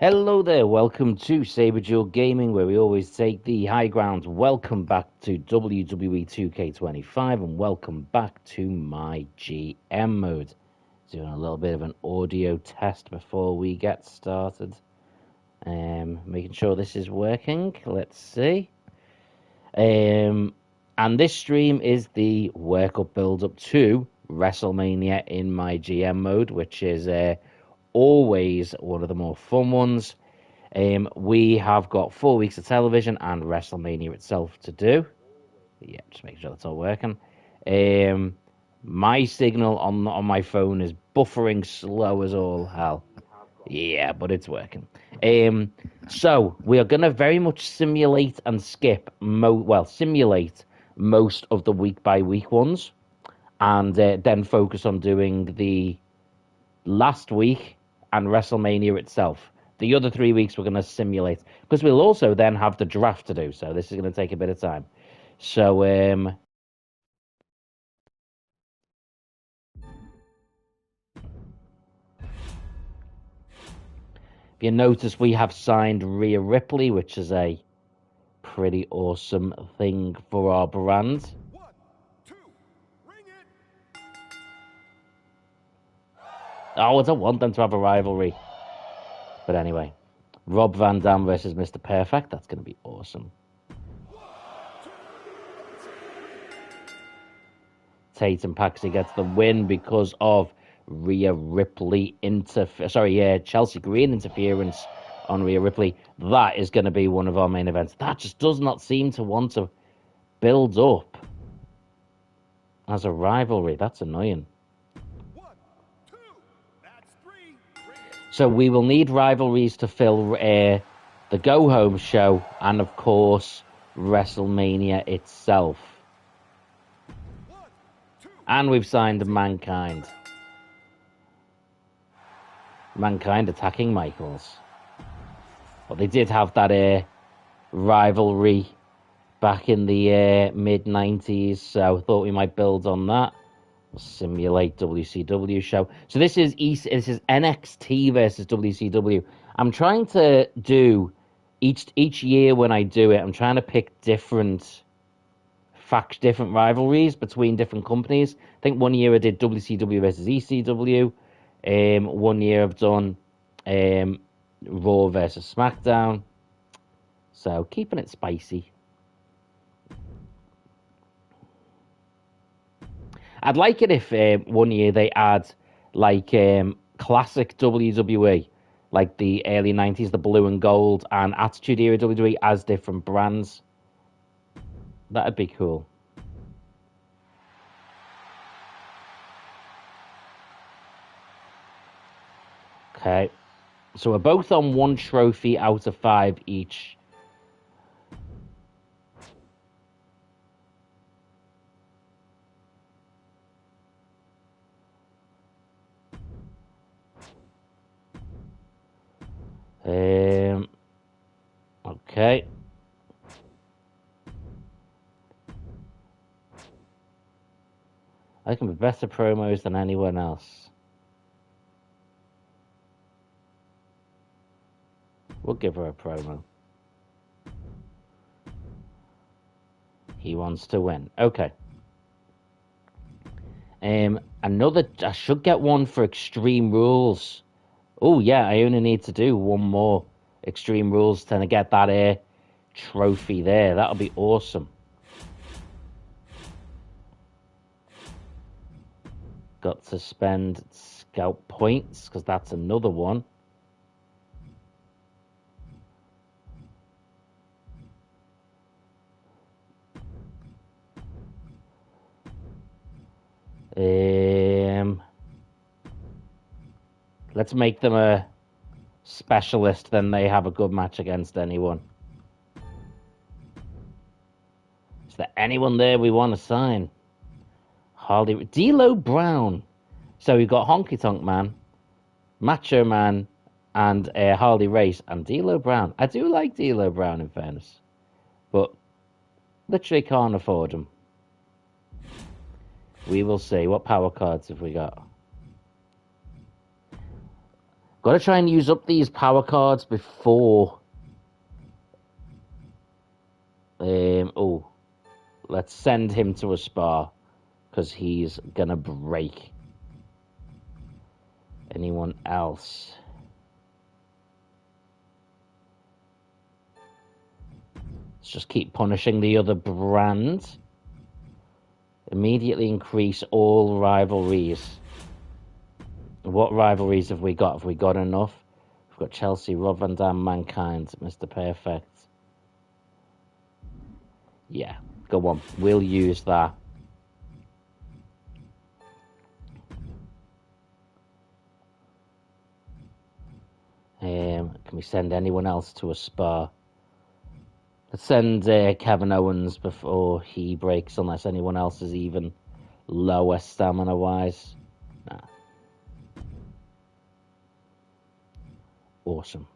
Hello there, welcome to Saber Duel Gaming, where we always take the high ground. Welcome back to WWE2K25, and welcome back to MyGm mode. Doing a little bit of an audio test before we get started. Making sure this is working. Let's see. And this stream is the workup build-up to Wrestlemania in MyGm mode, which is always one of the more fun ones. We have got 4 weeks of television and WrestleMania itself to do. Yeah, just making sure that's all working. My signal on my phone is buffering slow as all hell. Yeah, but it's working. So we are going to very much simulate and skip, simulate most of the week by week ones, and then focus on doing the last week and WrestleMania itself. The other 3 weeks we're going to simulate, because we'll also then have the draft to do, so this is going to take a bit of time. So, if you notice, we have signed Rhea Ripley, which is a pretty awesome thing for our brand. 1, 2, ring it. Oh, I don't want them to have a rivalry. But anyway, Rob Van Dam versus Mr. Perfect. That's going to be awesome. Tatum Paxi gets the win because of Rhea Ripley Chelsea Green interference on Rhea Ripley. That is going to be one of our main events. That just does not seem to want to build up as a rivalry. That's annoying. 1, 2, that's 3. So we will need rivalries to fill the Go Home show and, of course, WrestleMania itself. 1, 2. And we've signed Mankind. Mankind attacking Michaels. But they did have that rivalry back in the mid-90s, so I thought we might build on that. We'll simulate WCW show. So this is NXT versus WCW. I'm trying to do each year when I do it, I'm trying to pick different rivalries between different companies. I think one year I did WCW versus ECW. 1 year I've done Raw versus SmackDown. So keeping it spicy. I'd like it if 1 year they add like classic WWE, like the early 90s, the blue and gold, and Attitude Era WWE as different brands. That'd be cool. Okay, so we're both on 1 trophy out of 5 each. Okay. I can be better promos than anyone else. We'll give her a promo. He wants to win. Okay. I should get one for Extreme Rules. Oh, yeah, I only need to do 1 more Extreme Rules to get that trophy there. That'll be awesome. Got to spend scout points, because that's another one. Let's make them a specialist, then they have a good match against anyone. Is there anyone there we want to sign? D'Lo Brown. So we've got Honky Tonk Man, Macho Man, and Harley Race, and D'Lo Brown. I do like D'Lo Brown, in fairness, but literally can't afford him. We will see. What power cards have we got? Got to try and use up these power cards before. Oh, let's send him to a spa because he's gonna break. Anyone else? Let's just keep punishing the other brand. Immediately increase all rivalries. What rivalries have we got? Have we got enough? We've got Chelsea, Rob Van Dam, Mankind, Mr. Perfect. Yeah, go on. We'll use that. Can we send anyone else to a spa? Let's send Kevin Owens before he breaks, unless anyone else is even lower stamina-wise. Nah. Awesome.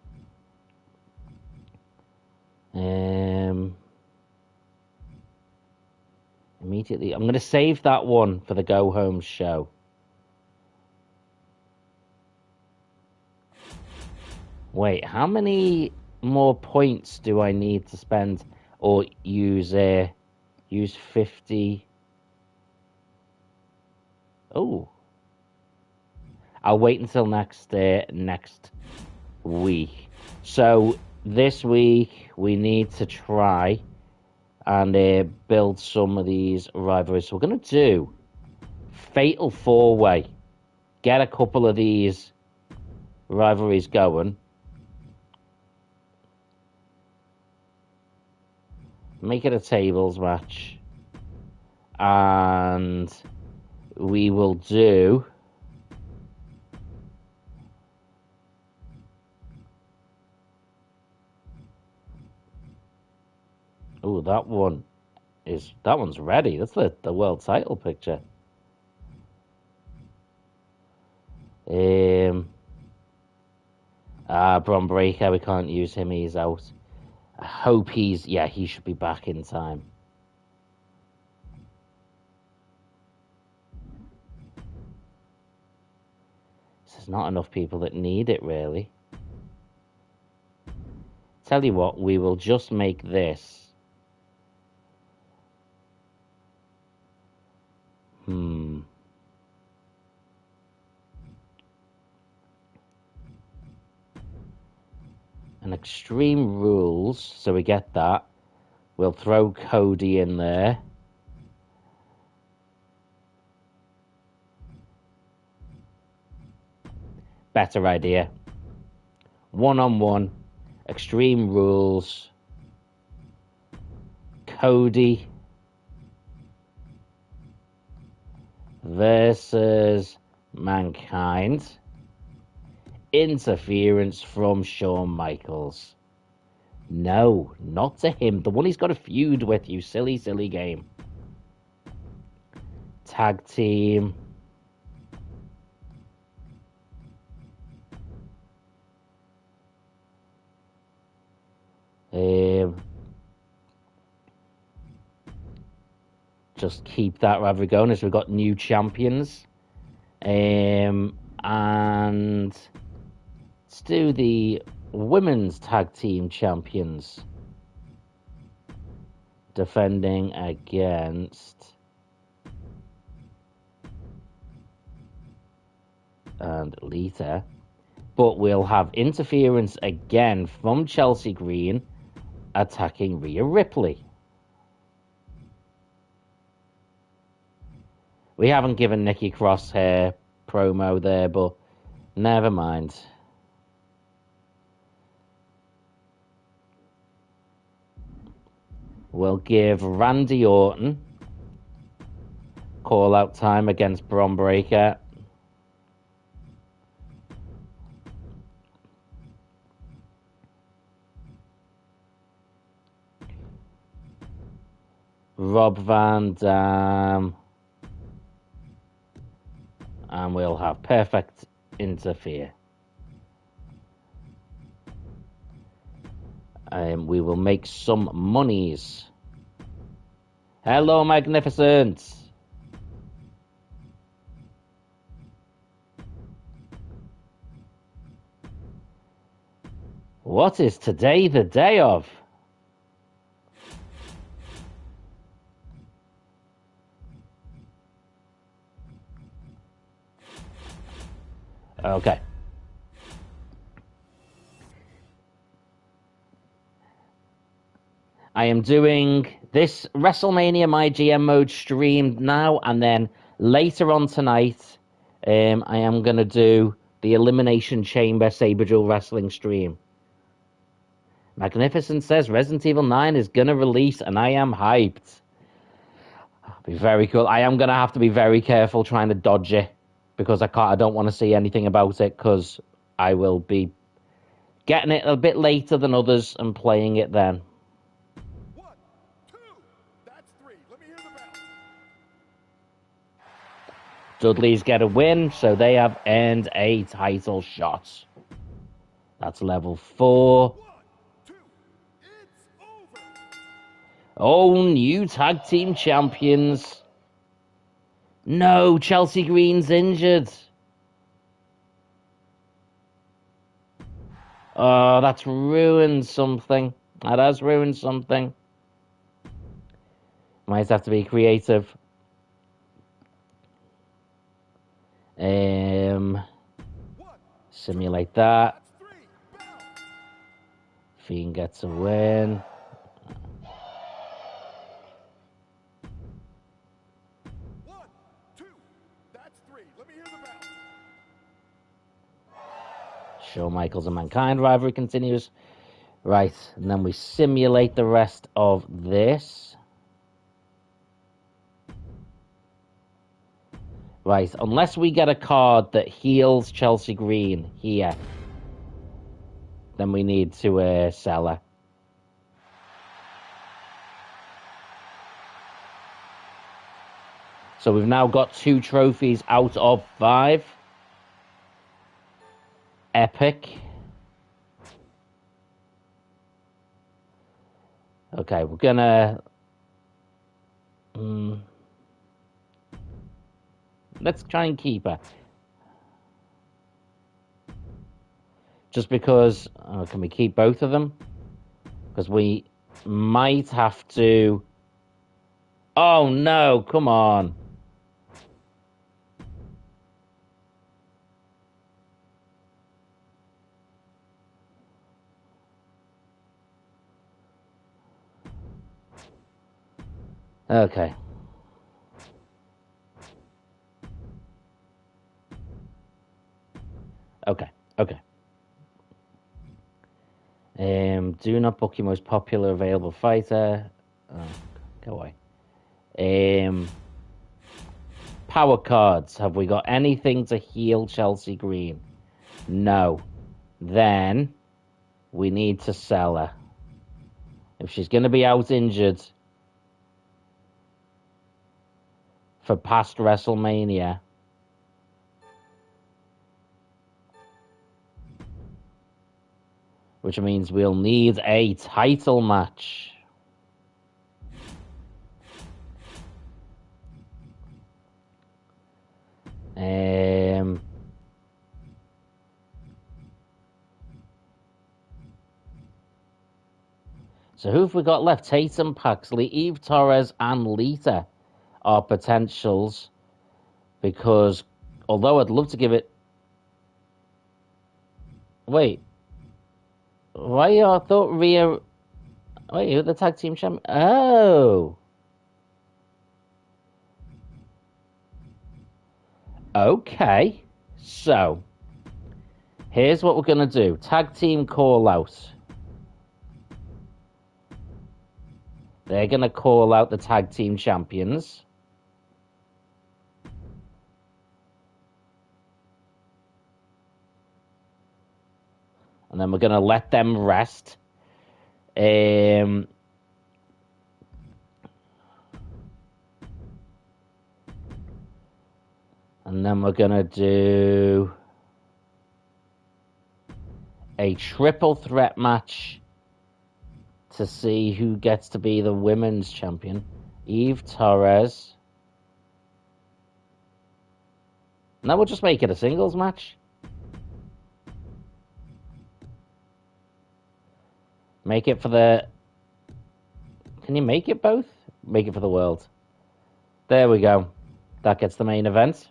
Immediately, I'm going to save that one for the go-home show. Wait, how many more points do I need to spend or use 50? Oh. I'll wait until next week. So this week we need to try and build some of these rivalries. So we're going to do Fatal 4-Way. Get a couple of these rivalries going. Make it a tables match. And we will do... Oh, that one's ready. That's the world title picture. Bron Breakker, we can't use him, he's out. I hope he should be back in time. There's not enough people that need it, really. Tell you what, we will just make this. An Extreme Rules, so we get that. We'll throw Cody in there. Better idea. 1-on-1, Extreme Rules, Cody versus Mankind. Interference from Shawn Michaels. No, not to him. The one he's got a feud with, you silly, silly game. Tag team. Just keep that rivalry going as we've got new champions. And let's do the women's tag team champions. Defending against... and Lita. But we'll have interference again from Chelsea Green attacking Rhea Ripley. We haven't given Nikki Cross her promo there, but never mind. We'll give Randy Orton call-out time against Bron Breakker. Rob Van Dam. And we'll have Perfect interfere. We will make some monies. Hello, Magnificent. What is today the day of? Okay. I am doing this WrestleMania MyGm mode stream now, and then later on tonight, I am going to do the Elimination Chamber Sabre Jewel Wrestling stream. Magnificent says Resident Evil 9 is going to release, and I am hyped. Be very cool. I am going to have to be very careful trying to dodge it, because I don't want to see anything about it, because I will be getting it a bit later than others and playing it then. 1, 2, that's 3. Let me hear the bell. Dudley's get a win, so they have earned a title shot. That's level 4. 1, 2, it's over. Oh, new tag team champions. No, Chelsea Green's injured. Oh, that's ruined something. That has ruined something. Might have to be creative. Simulate that. Fiend gets a win. Shawn Michaels and Mankind rivalry continues. Right, and then we simulate the rest of this. Right, unless we get a card that heals Chelsea Green here, then we need to sell her. So we've now got 2 trophies out of 5. Epic. Okay, we're gonna... let's try and keep her. Just because... can we keep both of them? Because we might have to... Oh, no, come on. Okay. Okay. Do not book your most popular available fighter. Oh, go away. Power cards. Have we got anything to heal Chelsea Green? No. Then we need to sell her. If she's going to be out injured for past WrestleMania, which means we'll need a title match. So who have we got left? Tatum, Paxley, Eve Torres, and Lita are potentials. Because although I'd love to give it... Wait. Why I thought Rhea... Wait, you're the tag team champion? Oh. Okay. So, here's what we're going to do. Tag team call out. They're going to call out the tag team champions. And then we're going to let them rest. And then we're going to do a triple threat match to see who gets to be the women's champion. Eve Torres. Now we'll just make it a singles match. Make it for the... Can you make it both? Make it for the world. There we go. That gets the main event.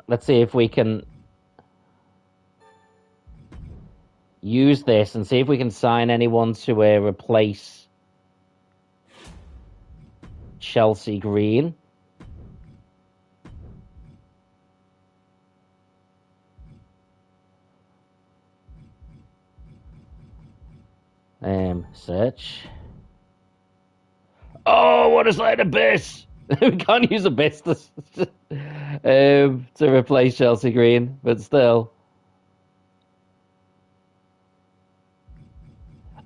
Let's see if we can use this and see if we can sign anyone to replace Chelsea Green. Search. Oh, what a slight abyss! We can't use abyss to replace Chelsea Green, but still.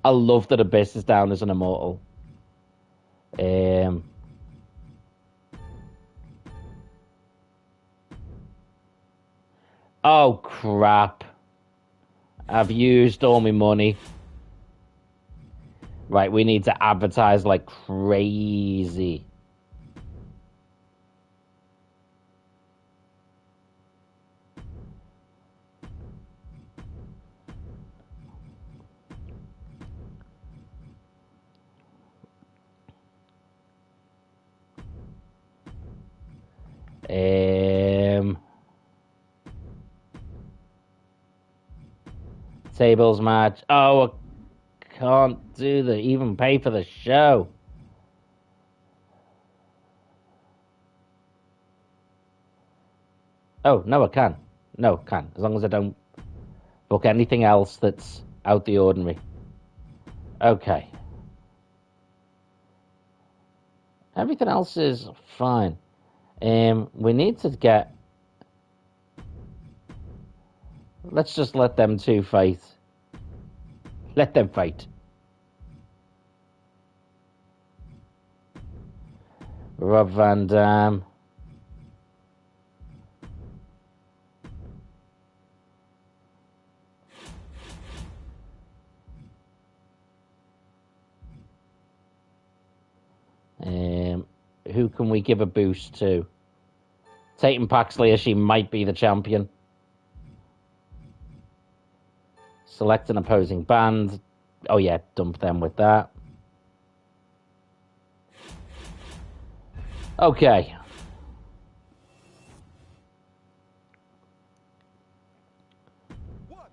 I love that Abyss is down as an immortal. Oh, crap. I've used all my money. Right, we need to advertise like crazy. Tables match. Oh, I can't do even pay for the show. Oh, no, I can. No, I can. As long as I don't book anything else that's out the ordinary. Okay. Everything else is fine. We need to get... Let's just let them two fight. Let them fight. Rob Van Dam. Who can we give a boost to? Tatum Paxley, as she might be the champion. Select an opposing band. Oh yeah, dump them with that. Okay.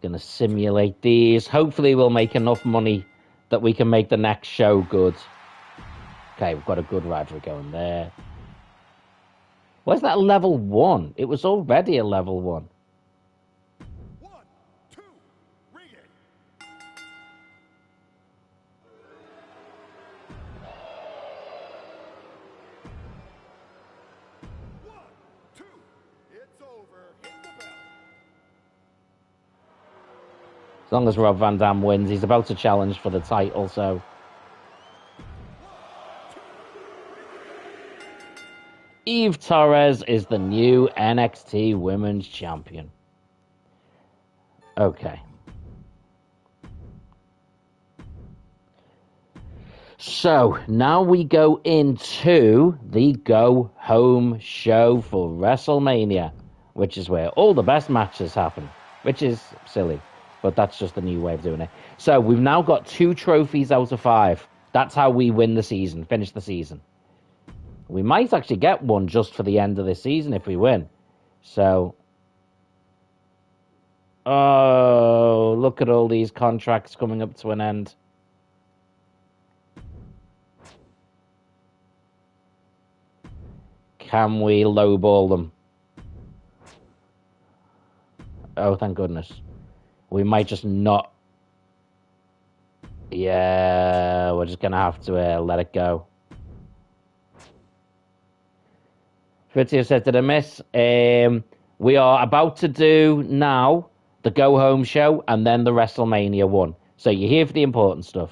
Gonna simulate these. Hopefully we'll make enough money that we can make the next show good. Okay, we've got a good rivalry going there. Where's that level 1? It was already a level 1. 1, 2, ring it. 1, 2, it's over. Hit the bell. As long as Rob Van Dam wins, he's about to challenge for the title, so... Eve Torres is the new NXT Women's Champion. Okay. So, now we go into the go-home show for WrestleMania, which is where all the best matches happen, which is silly, but that's just the new way of doing it. So, we've now got 2 trophies out of 5. That's how we win the season, finish the season. We might actually get one just for the end of this season if we win. So, oh, look at all these contracts coming up to an end. Can we lowball them? Oh, thank goodness. We might just not. Yeah, we're just going to have to let it go. Fritio said, did I miss? We are about to do now the go-home show and then the WrestleMania one. So you're here for the important stuff.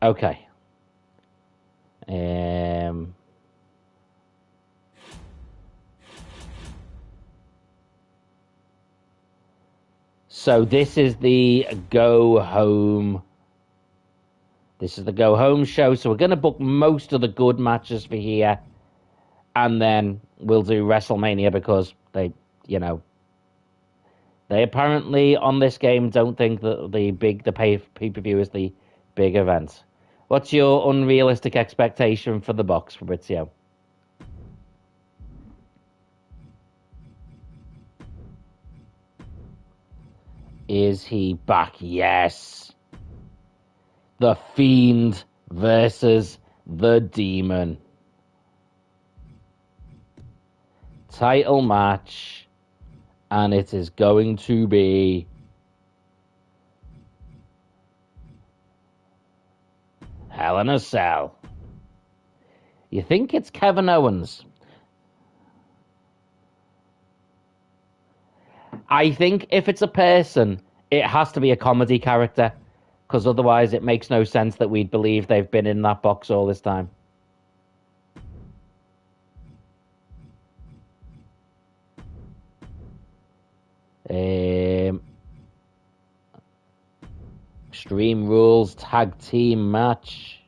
Okay. So this is the go home. This is the go home show. So we're going to book most of the good matches for here. And then we'll do WrestleMania because they apparently on this game don't think that the pay-per-view is the big event. What's your unrealistic expectation for the box, Fabrizio? Is he back? Yes. The Fiend versus the Demon. Title match. And it is going to be Hell in a Cell. You think it's Kevin Owens? I think if it's a person, it has to be a comedy character, because otherwise it makes no sense that we'd believe they've been in that box all this time. Extreme Rules tag team match.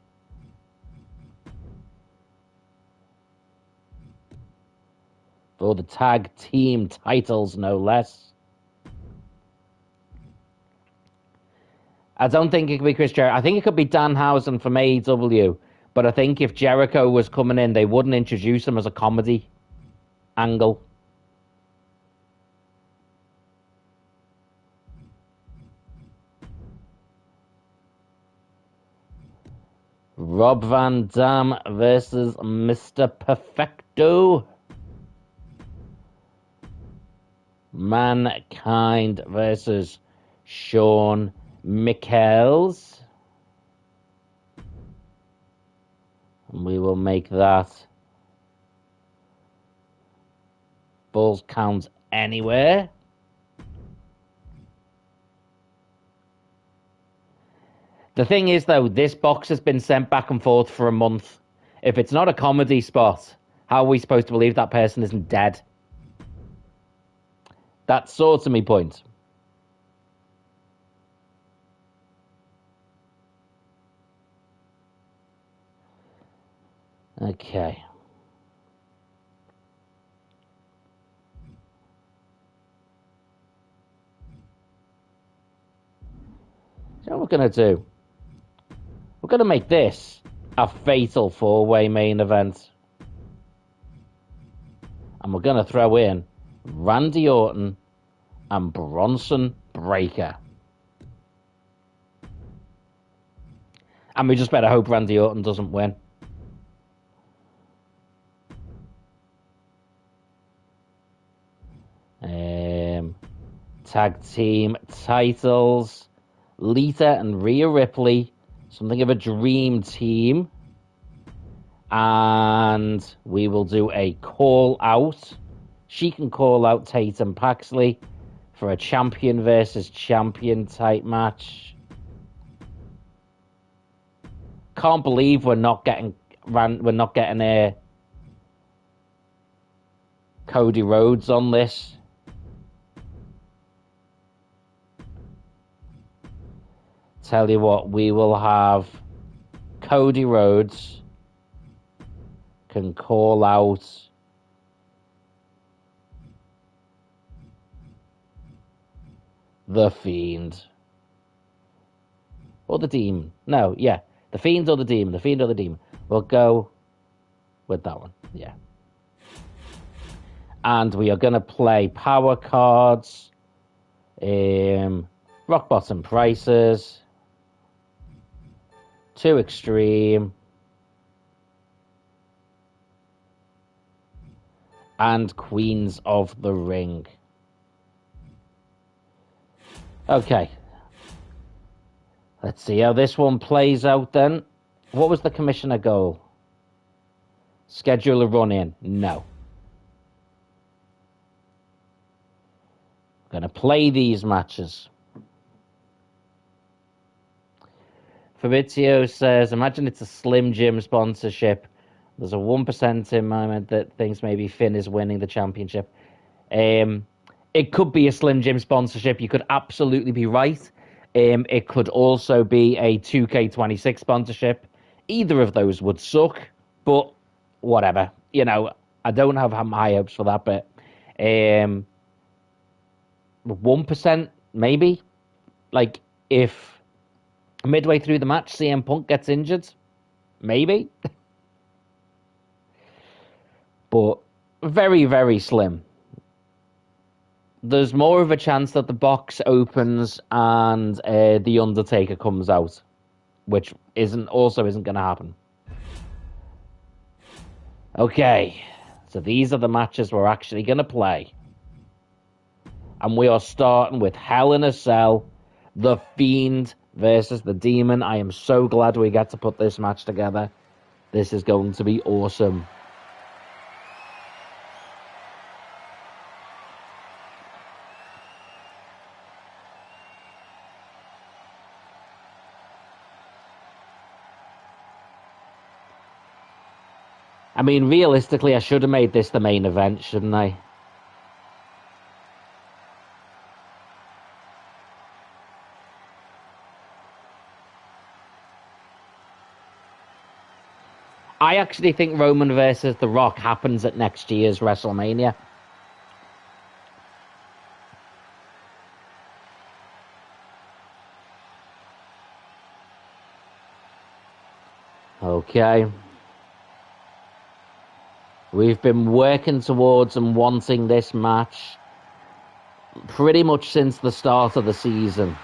For the tag team titles, no less. I don't think it could be Chris Jericho. I think it could be Danhausen from AEW. But I think if Jericho was coming in, they wouldn't introduce him as a comedy angle. Rob Van Dam versus Mr. Perfecto. Mankind versus Shawn Michaels. And we will make that Bulls count anywhere. The thing is, though, this box has been sent back and forth for a month. If it's not a comedy spot, how are we supposed to believe that person isn't dead? That's sort of my point. Okay. So what we're going to do, we're going to make this a fatal four-way main event. And we're going to throw in Randy Orton and Bronson Breakker. And we just better hope Randy Orton doesn't win. Tag team titles. Lita and Rhea Ripley. Something of a dream team. And we will do a call out. She can call out Tatum Paxley for a champion versus champion type match. Can't believe we're not getting Cody Rhodes on this. Tell you what, we will have Cody Rhodes can call out the Fiend. Or the Demon. No, yeah. The Fiend or the Demon. The Fiend or the Demon. We'll go with that one. Yeah. And we are going to play power cards. Rock bottom prices. 2 extreme. And Queens of the Ring. Okay. Let's see how this one plays out then. What was the commissioner goal? Schedule a run-in? No. I'm going to play these matches. Fabrizio says, imagine it's a Slim Jim sponsorship. There's a 1% in my mind that thinks maybe Finn is winning the championship. If It could be a Slim Jim sponsorship. You could absolutely be right. It could also be a 2K26 sponsorship. Either of those would suck, but whatever. You know, I don't have high hopes for that, but 1% maybe. Like, if midway through the match CM Punk gets injured, maybe. But very, very slim. There's more of a chance that the box opens and the Undertaker comes out, which isn't going to happen. Okay, so these are the matches we're actually going to play, and we are starting with Hell in a Cell, The Fiend versus the Demon. I am so glad we got to put this match together. This is going to be awesome. I mean, realistically, I should have made this the main event, shouldn't I? I actually think Roman versus The Rock happens at next year's WrestleMania. Okay. We've been working towards and wanting this match pretty much since the start of the season.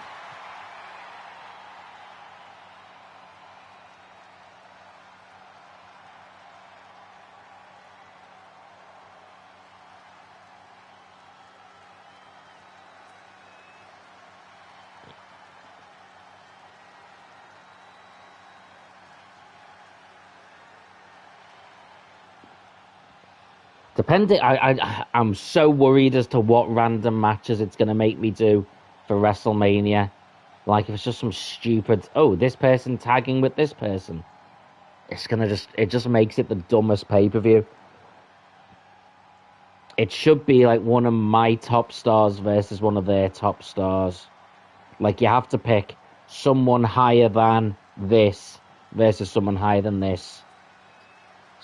I'm so worried as to what random matches it's going to make me do for WrestleMania. Like, if it's just some stupid, oh, this person tagging with this person. It just makes it the dumbest pay-per-view. It should be like one of my top stars versus one of their top stars. Like, you have to pick someone higher than this versus someone higher than this,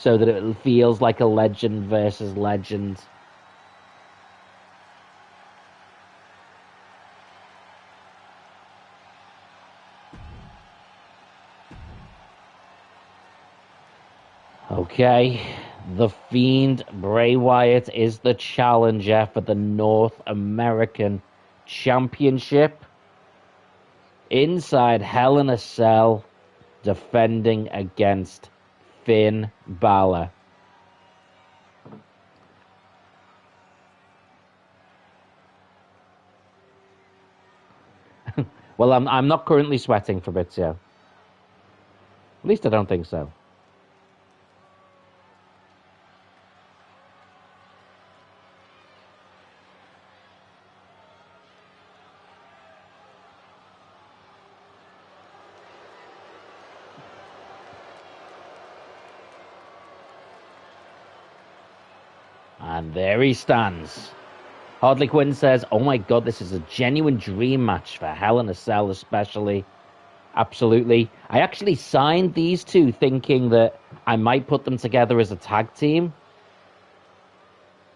so that it feels like a legend versus legend. Okay, The Fiend Bray Wyatt is the challenger for the North American Championship. Inside Hell in a Cell, defending against Finn Balor. Well, I'm not currently sweating, Fabrizio. At least I don't think so. And there he stands. Hardly Quinn says, oh my god, this is a genuine dream match for Hell in a Cell especially. Absolutely. I actually signed these two thinking that I might put them together as a tag team.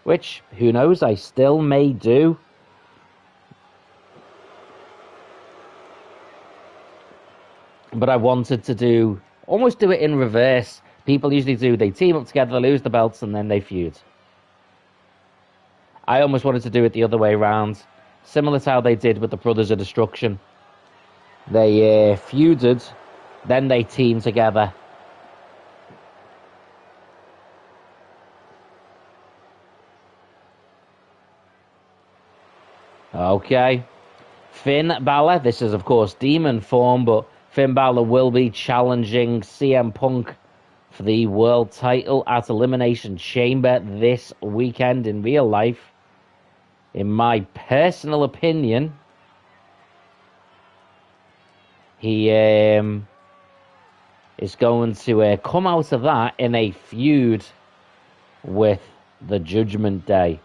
Which, who knows, I still may do. But I wanted to almost do it in reverse. People usually do, they team up together, lose the belts, and then they feud. I almost wanted to do it the other way around. Similar to how they did with the Brothers of Destruction. They feuded, then they teamed together. Okay. Finn Balor, this is of course Demon form, but Finn Balor will be challenging CM Punk for the world title at Elimination Chamber this weekend in real life. In my personal opinion, he is going to come out of that in a feud with the Judgment Day.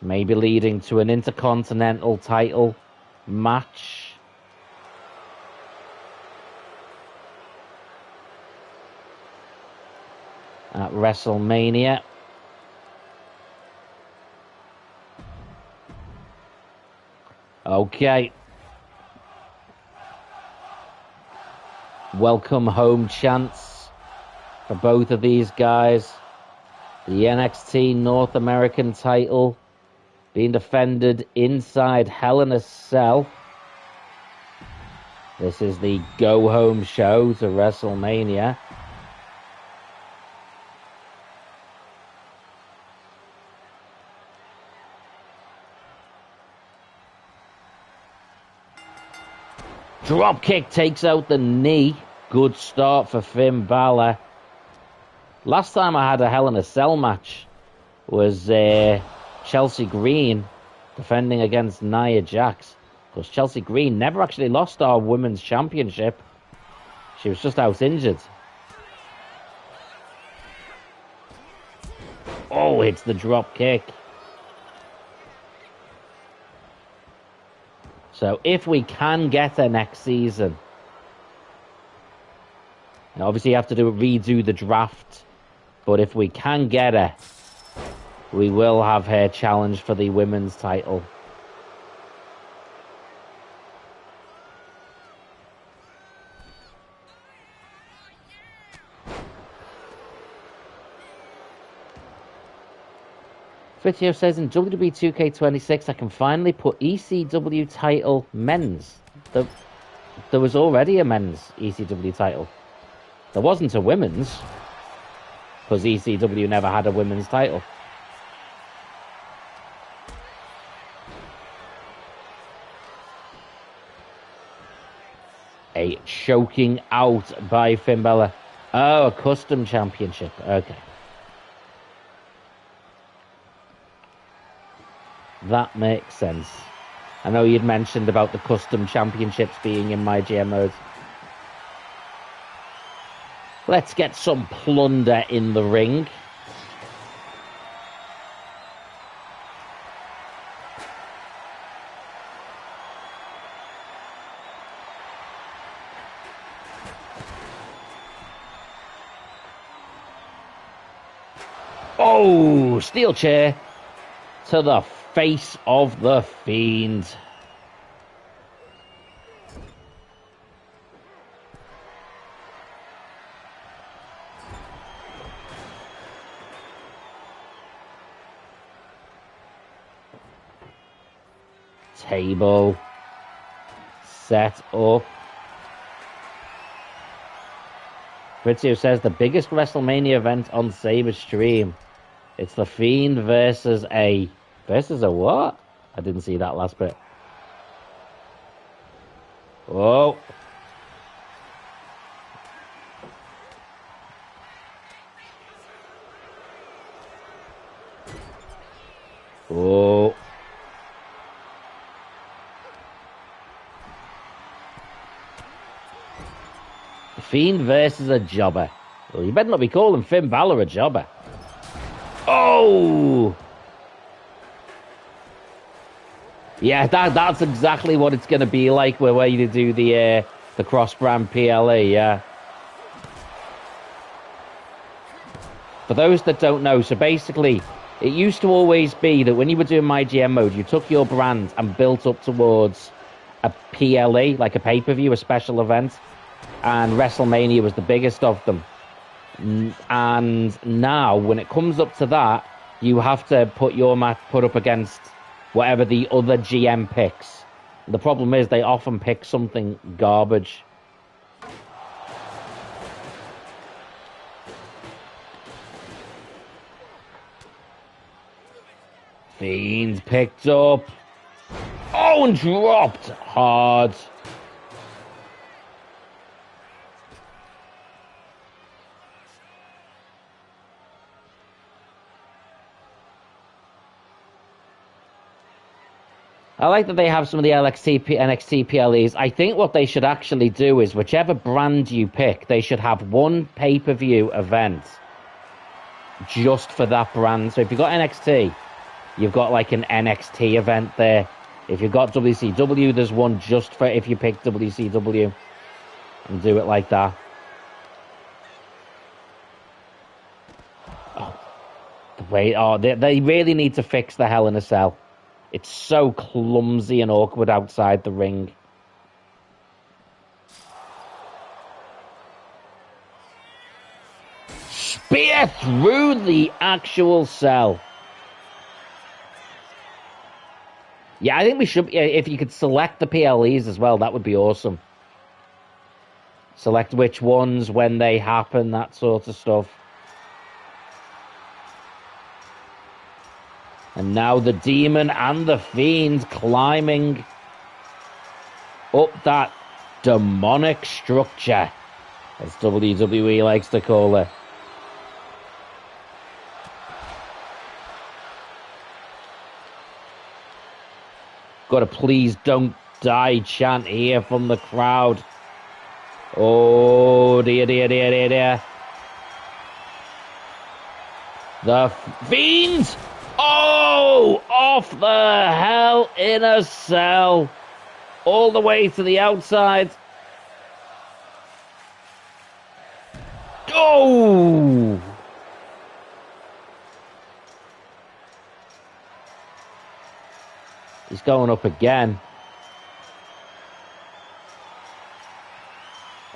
Maybe leading to an Intercontinental title match. At WrestleMania. Okay. Welcome home chance for both of these guys. The NXT North American title being defended inside Hell in a Cell. This is the go-home show to WrestleMania. Dropkick takes out the knee. Good start for Finn Balor. Last time I had a Hell in a Cell match was Chelsea Green defending against Nia Jax. Because Chelsea Green never actually lost our women's championship. She was just out injured. Oh, it's the drop kick. So if we can get her next season, now obviously you have to redo the draft, but if we can get her, we will have her challenge for the women's title. Fritio says in WWE2K26 I can finally put ECW title men's. There was already a men's ECW title. There wasn't a women's, because ECW never had a women's title. A choking out by Finn Balor. Oh, a custom championship. Okay. That makes sense. I know you'd mentioned about the custom championships being in MyGm mode. Let's get some plunder in the ring. Oh, steel chair to the face of the Fiend. Table set up. Fritio says the biggest WrestleMania event on Saber stream. It's the Fiend versus a what? I didn't see that last bit. Oh. Oh. Fiend versus a jobber. Well, you better not be calling Finn Balor a jobber. Oh! Yeah, that's exactly what it's going to be like where you do the cross-brand PLE, yeah. For those that don't know, so basically, it used to always be that when you were doing MyGM mode, you took your brand and built up towards a PLE, like a pay-per-view, a special event, and WrestleMania was the biggest of them. And now, when it comes up to that, you have to put your match put up against whatever the other GM picks. The problem is they often pick something garbage. Fiend's picked up. Oh, and dropped hard. I like that they have some of the NXT PLEs. I think what they should actually do is whichever brand you pick, they should have one pay-per-view event just for that brand. So if you've got NXT, You've got like an NXT event there. If you've got WCW, there's one just for if you pick WCW. And do it like that. Oh, the way, they really need to fix the Hell in a Cell. It's so clumsy and awkward outside the ring. Spear through the actual cell. Yeah, I think we should. If you could select the PLEs as well, that would be awesome. Select which ones, when they happen, that sort of stuff. And now the Demon and the Fiend climbing up that demonic structure, as WWE likes to call it. Got a please don't die chant here from the crowd. Oh, dear, dear, dear, dear, dear. The Fiend! Oh! Off the Hell in a Cell. All the way to the outside. Oh! He's going up again.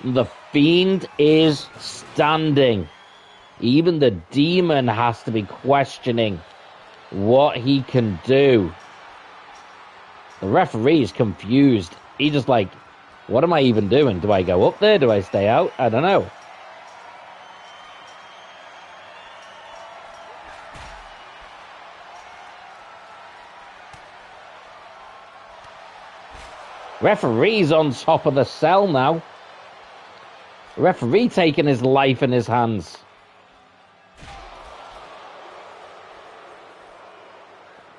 The Fiend is standing. Even the Demon has to be questioning what he can do. The referee is confused. He's just like, what am I even doing? Do I go up there? Do I stay out? I don't know. Referee's on top of the cell now. Referee taking his life in his hands.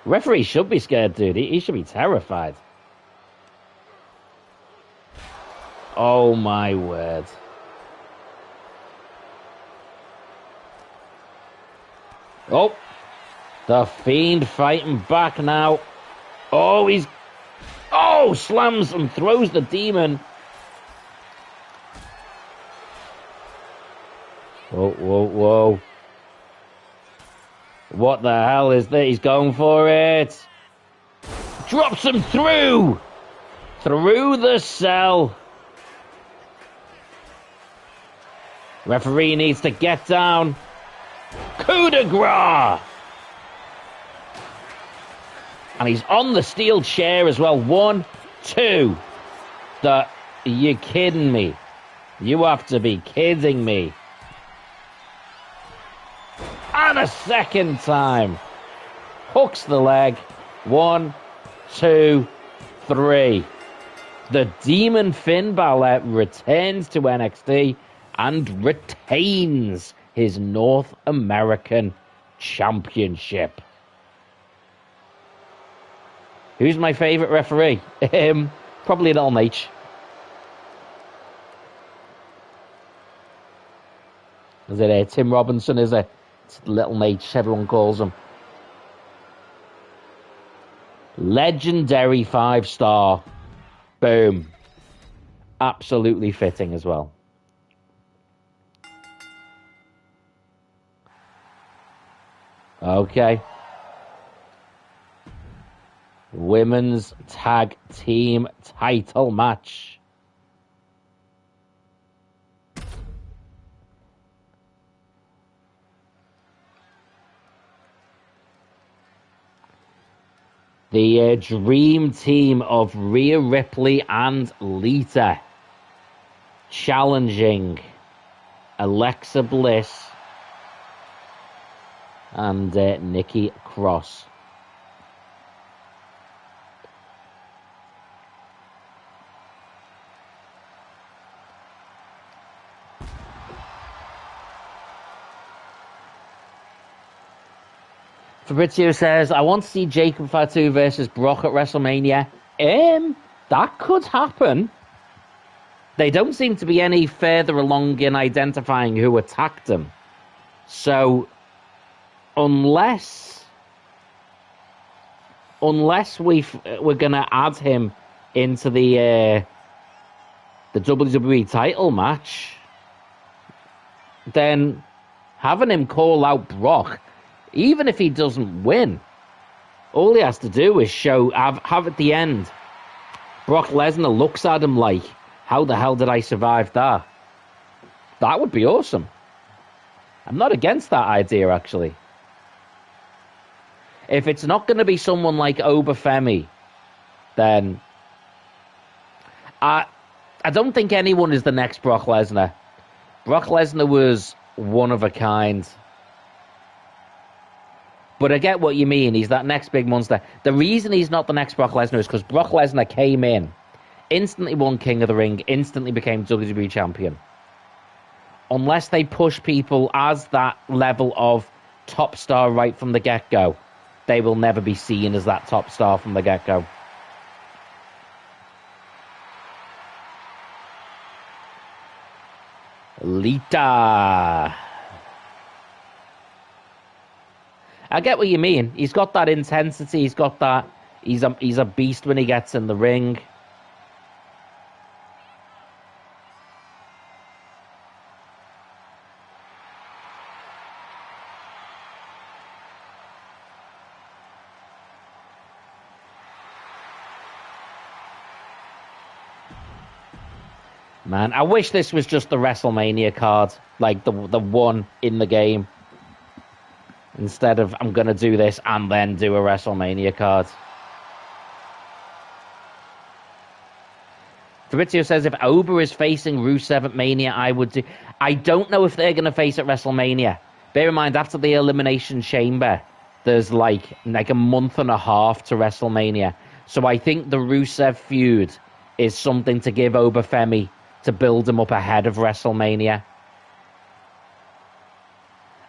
Referee should be scared, dude. He should be terrified. Oh, my word. Oh, the Fiend fighting back now. Oh, he's... Oh, slams and throws the Demon. Whoa, whoa, whoa. What the hell is that? He's going for it. Drops him through. Through the cell. Referee needs to get down. Coup de grace. And he's on the steel chair as well. 1, 2. Are you kidding me? You have to be kidding me. And a second time. Hooks the leg. 1, 2, 3. The Demon Finn Balor returns to NXT and retains his North American Championship. Who's my favourite referee? Probably Little H. Is it Tim Robinson, is it? It's Little H, everyone calls him. Legendary 5-star. Boom. Absolutely fitting as well. Okay. Women's Tag Team title match. The dream team of Rhea Ripley and Lita challenging Alexa Bliss and Nikki Cross. Fabrizio says, I want to see Jacob Fatu versus Brock at WrestleMania. That could happen. They don't seem to be any further along in identifying who attacked them. So, unless unless we're gonna add him into the WWE title match, then having him call out Brock, even if he doesn't win, all he has to do is have at the end, Brock Lesnar looks at him like, how the hell did I survive that? That would be awesome. I'm not against that idea, actually. If it's not going to be someone like Obafemi, then I don't think anyone is the next Brock Lesnar. Brock Lesnar was one of a kind. But I get what you mean. He's that next big monster. The reason he's not the next Brock Lesnar is because Brock Lesnar came in, instantly won King of the Ring, instantly became WWE champion. Unless they push people as that level of top star right from the get-go, they will never be seen as that top star from the get-go. Lita. I get what you mean. He's got that intensity. He's got that. He's a beast when he gets in the ring. Man, I wish this was just the WrestleMania card, like the one in the game. Instead of, I'm going to do this and then do a WrestleMania card. Fabrizio says, if Oba is facing Rusev at Mania, I would do... I don't know if they're going to face at WrestleMania. Bear in mind, after the Elimination Chamber, there's like a month and a half to WrestleMania. So I think the Rusev feud is something to give Obafemi to build him up ahead of WrestleMania.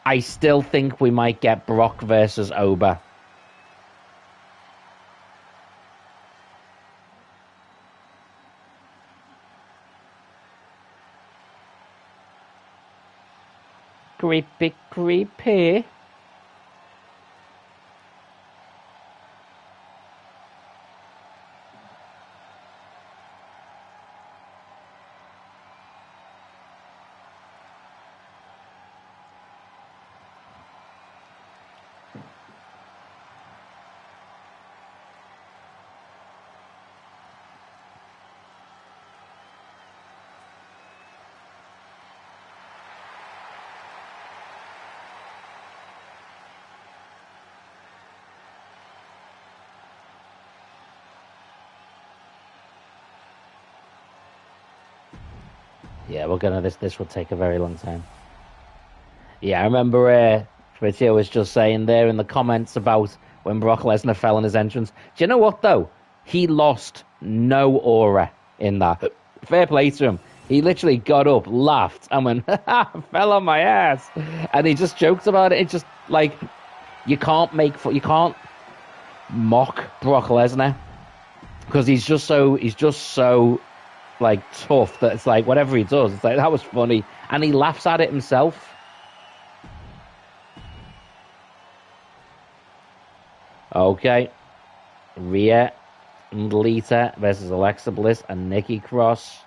I still think we might get Brock versus Oba. Creepy, creepy. Yeah, we're gonna. This will take a very long time. Yeah, I remember Fabrizio was just saying there in the comments about when Brock Lesnar fell in his entrance. Do you know what though? He lost no aura in that. Fair play to him. He literally got up, laughed, and went, fell on my ass, and he just joked about it. It's just like you can't mock Brock Lesnar because he's just so like tough that it's like whatever he does, it's like that was funny, and he laughs at it himself. Okay, Rhea and Lita versus Alexa Bliss and Nikki Cross.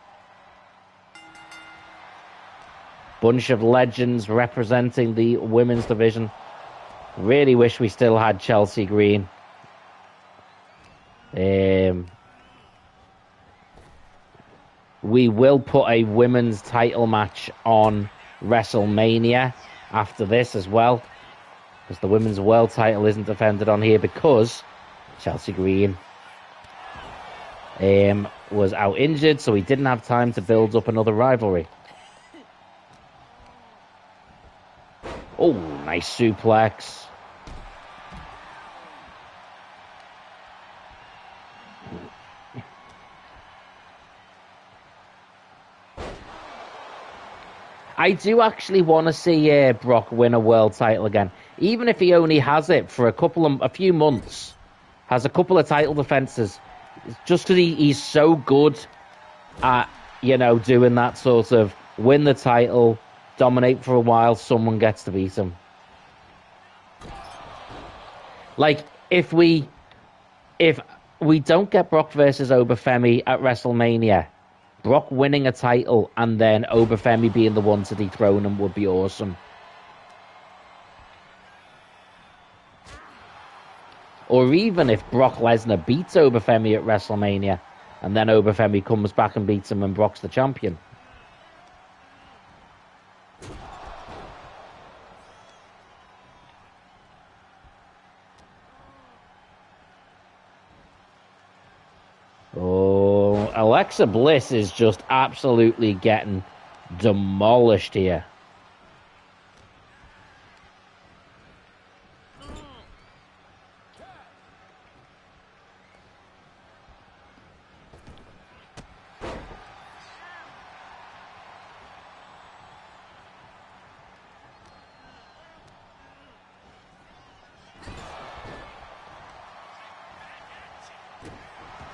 Bunch of legends representing the women's division. Really wish we still had Chelsea Green. We will put a women's title match on WrestleMania after this as well, because the women's world title isn't defended on here because Chelsea Green was out injured, so he didn't have time to build up another rivalry. Oh, nice suplex. I do actually want to see Brock win a world title again, even if he only has it for a few months, has a couple of title defenses, just because he's so good at, doing that sort of win the title, dominate for a while, someone gets to beat him. Like, if we if we don't get Brock versus Obafemi at WrestleMania, Brock winning a title and then Obafemi being the one to dethrone him would be awesome. Or even if Brock Lesnar beats Obafemi at WrestleMania and then Obafemi comes back and beats him and Brock's the champion. Oh, Alexa Bliss is just absolutely getting demolished here.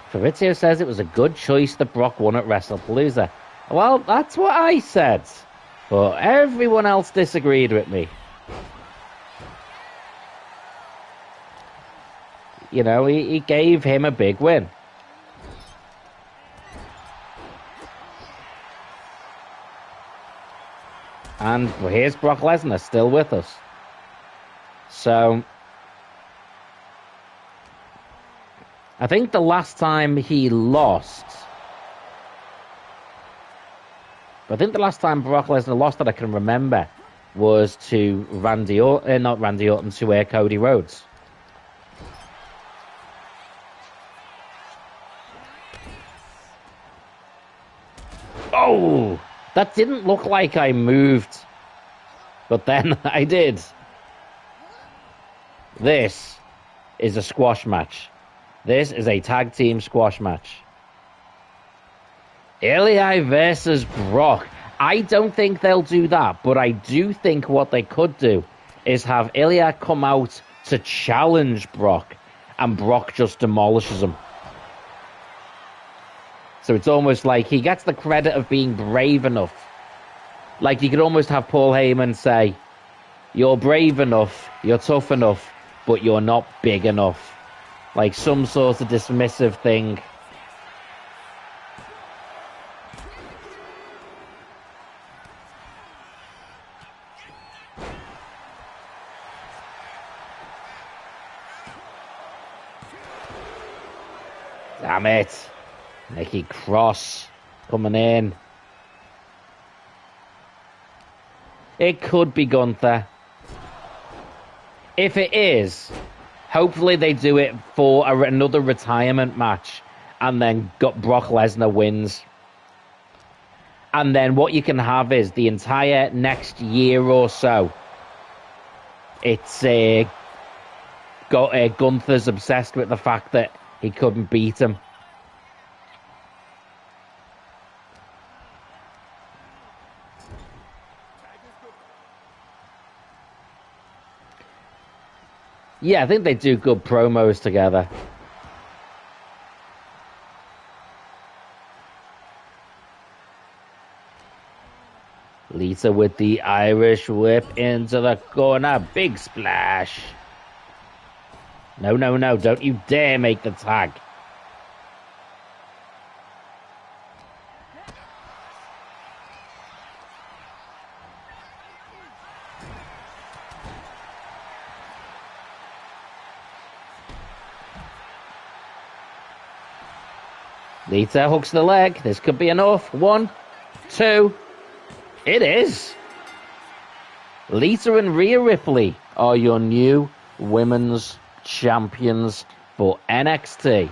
Fabrizio says it was a good choice that Brock won at WrestlePalooza. Well, that's what I said. But everyone else disagreed with me. You know, he gave him a big win. And here's Brock Lesnar still with us. So I think the last time he lost, Brock Lesnar lost that I can remember was to to Cody Rhodes. Oh, that didn't look like I moved, but then I did. This is a squash match. This is a tag team squash match. Ilya versus Brock. I don't think they'll do that, but I do think what they could do is have Ilya come out to challenge Brock, and Brock just demolishes him. So it's almost like he gets the credit of being brave enough. Like you could almost have Paul Heyman say, "You're brave enough, you're tough enough, but you're not big enough." Like some sort of dismissive thing. Damn it. Nikki Cross coming in. It could be Gunther. If it is, hopefully they do it for another retirement match and then Brock Lesnar wins. And then what you can have is the entire next year or so, it's Gunther's obsessed with the fact that he couldn't beat him. Yeah, I think they do good promos together. Lita with the Irish whip into the corner. Big splash. No, no, no. Don't you dare make the tag. Lita hooks the leg. This could be enough. 1, 2. It is. Lita and Rhea Ripley are your new women's champions for NXT.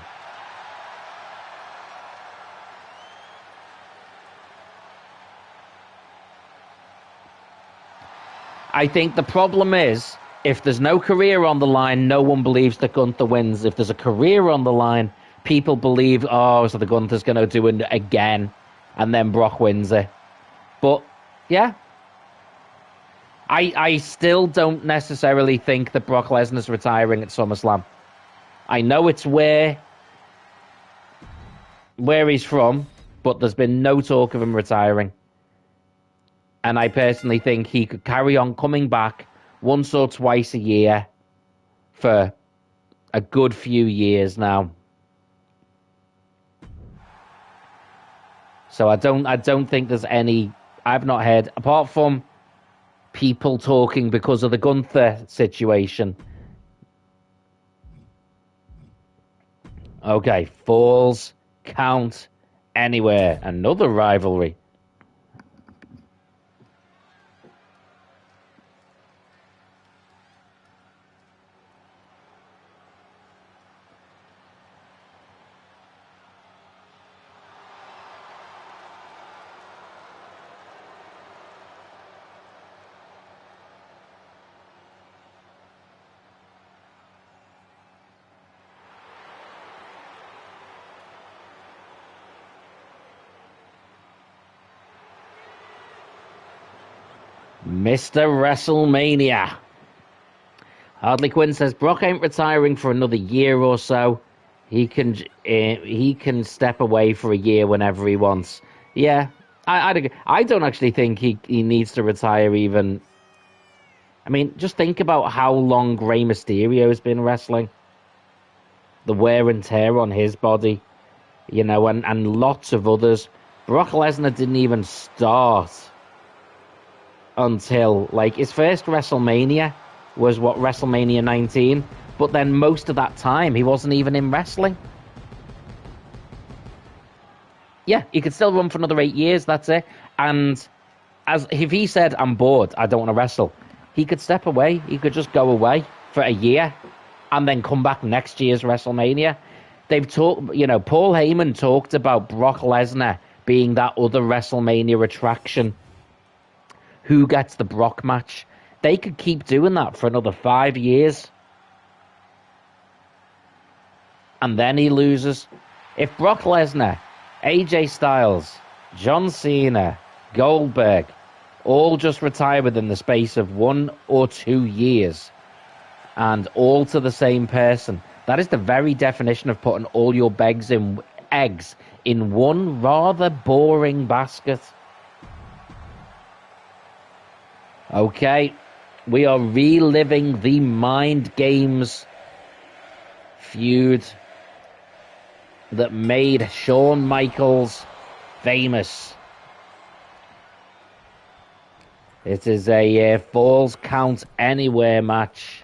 I think the problem is, if there's no career on the line, no one believes that Gunther wins. If there's a career on the line, people believe, oh, so the Gunther's going to do it again, and then Brock wins it. But, yeah. I still don't necessarily think that Brock Lesnar's retiring at SummerSlam. I know it's where he's from, but there's been no talk of him retiring. And I personally think he could carry on coming back once or twice a year for a good few years now. So I don't think there's any. I've not heard, apart from people talking because of the Gunther situation. Okay, falls count anywhere. Another rivalry. Mr. WrestleMania. Harley Quinn says Brock ain't retiring for another year or so. He can step away for a year whenever he wants. Yeah, I don't actually think he needs to retire even. I mean, just think about how long Rey Mysterio has been wrestling. The wear and tear on his body, you know, and lots of others. Brock Lesnar didn't even start until, like, his first WrestleMania was, WrestleMania 19? But then most of that time, he wasn't even in wrestling. Yeah, he could still run for another 8 years, that's it. And if he said, I'm bored, I don't want to wrestle, he could step away. He could just go away for a year and then come back next year's WrestleMania. They've talked, you know, Paul Heyman talked about Brock Lesnar being that other WrestleMania attraction. Who gets the Brock match? They could keep doing that for another 5 years. And then he loses. If Brock Lesnar, AJ Styles, John Cena, Goldberg all just retire within the space of 1 or 2 years, and all to the same person, that is the very definition of putting all your eggs in one rather boring basket. Okay, we are reliving the Mind Games feud that made Shawn Michaels famous. It is a Falls Count Anywhere match.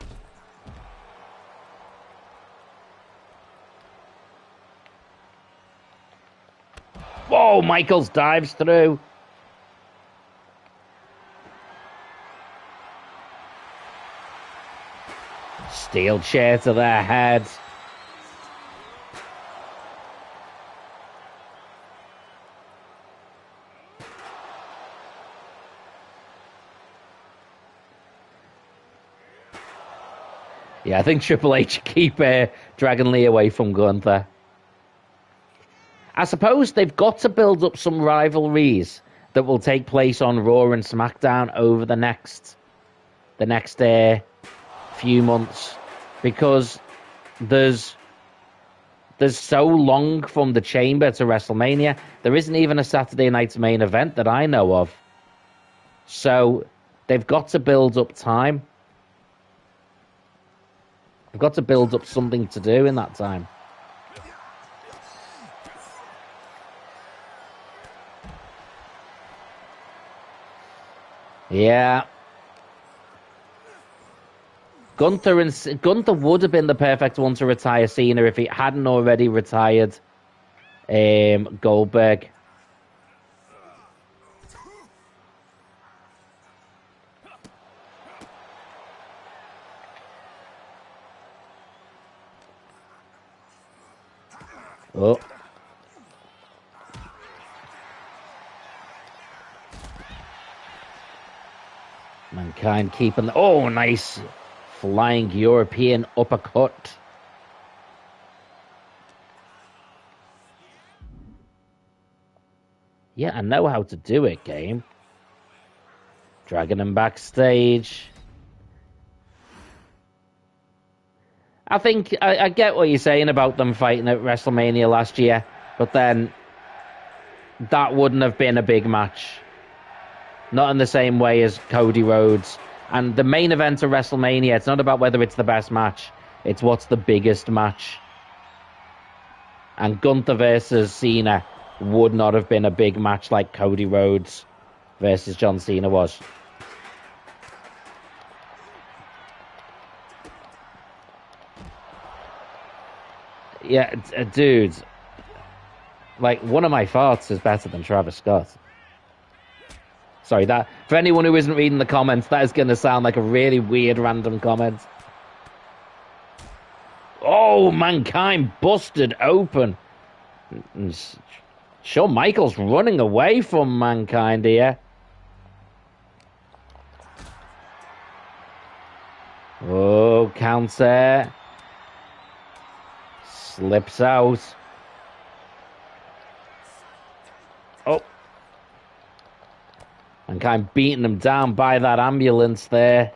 Whoa, Michaels dives through. Steel chair to their heads. Yeah, I think Triple H keep Dragon Lee away from Gunther. I suppose they've got to build up some rivalries that will take place on Raw and SmackDown over the next few months, because there's so long from the Chamber to WrestleMania. There isn't even a Saturday night's main event that I know of. So they've got to build up time. They've got to build up something to do in that time. Yeah. Gunther would have been the perfect one to retire Cena if he hadn't already retired Goldberg. Oh. Mankind keeping the... Oh, nice flying European uppercut. Yeah, I know how to do it, game. Dragging him backstage. I think I get what you're saying about them fighting at WrestleMania last year, but then that wouldn't have been a big match. Not in the same way as Cody Rhodes. And the main event of WrestleMania, it's not about whether it's the best match. It's what's the biggest match. And Gunther versus Cena would not have been a big match like Cody Rhodes versus John Cena was. Yeah, dude. Like, one of my farts is better than Travis Scott. Sorry, that for anyone who isn't reading the comments, that is going to sound like a really weird random comment. Oh, Mankind busted open. Shawn Michaels running away from Mankind here. Oh, counter. Slips out. Oh. Mankind beating him down by that ambulance there.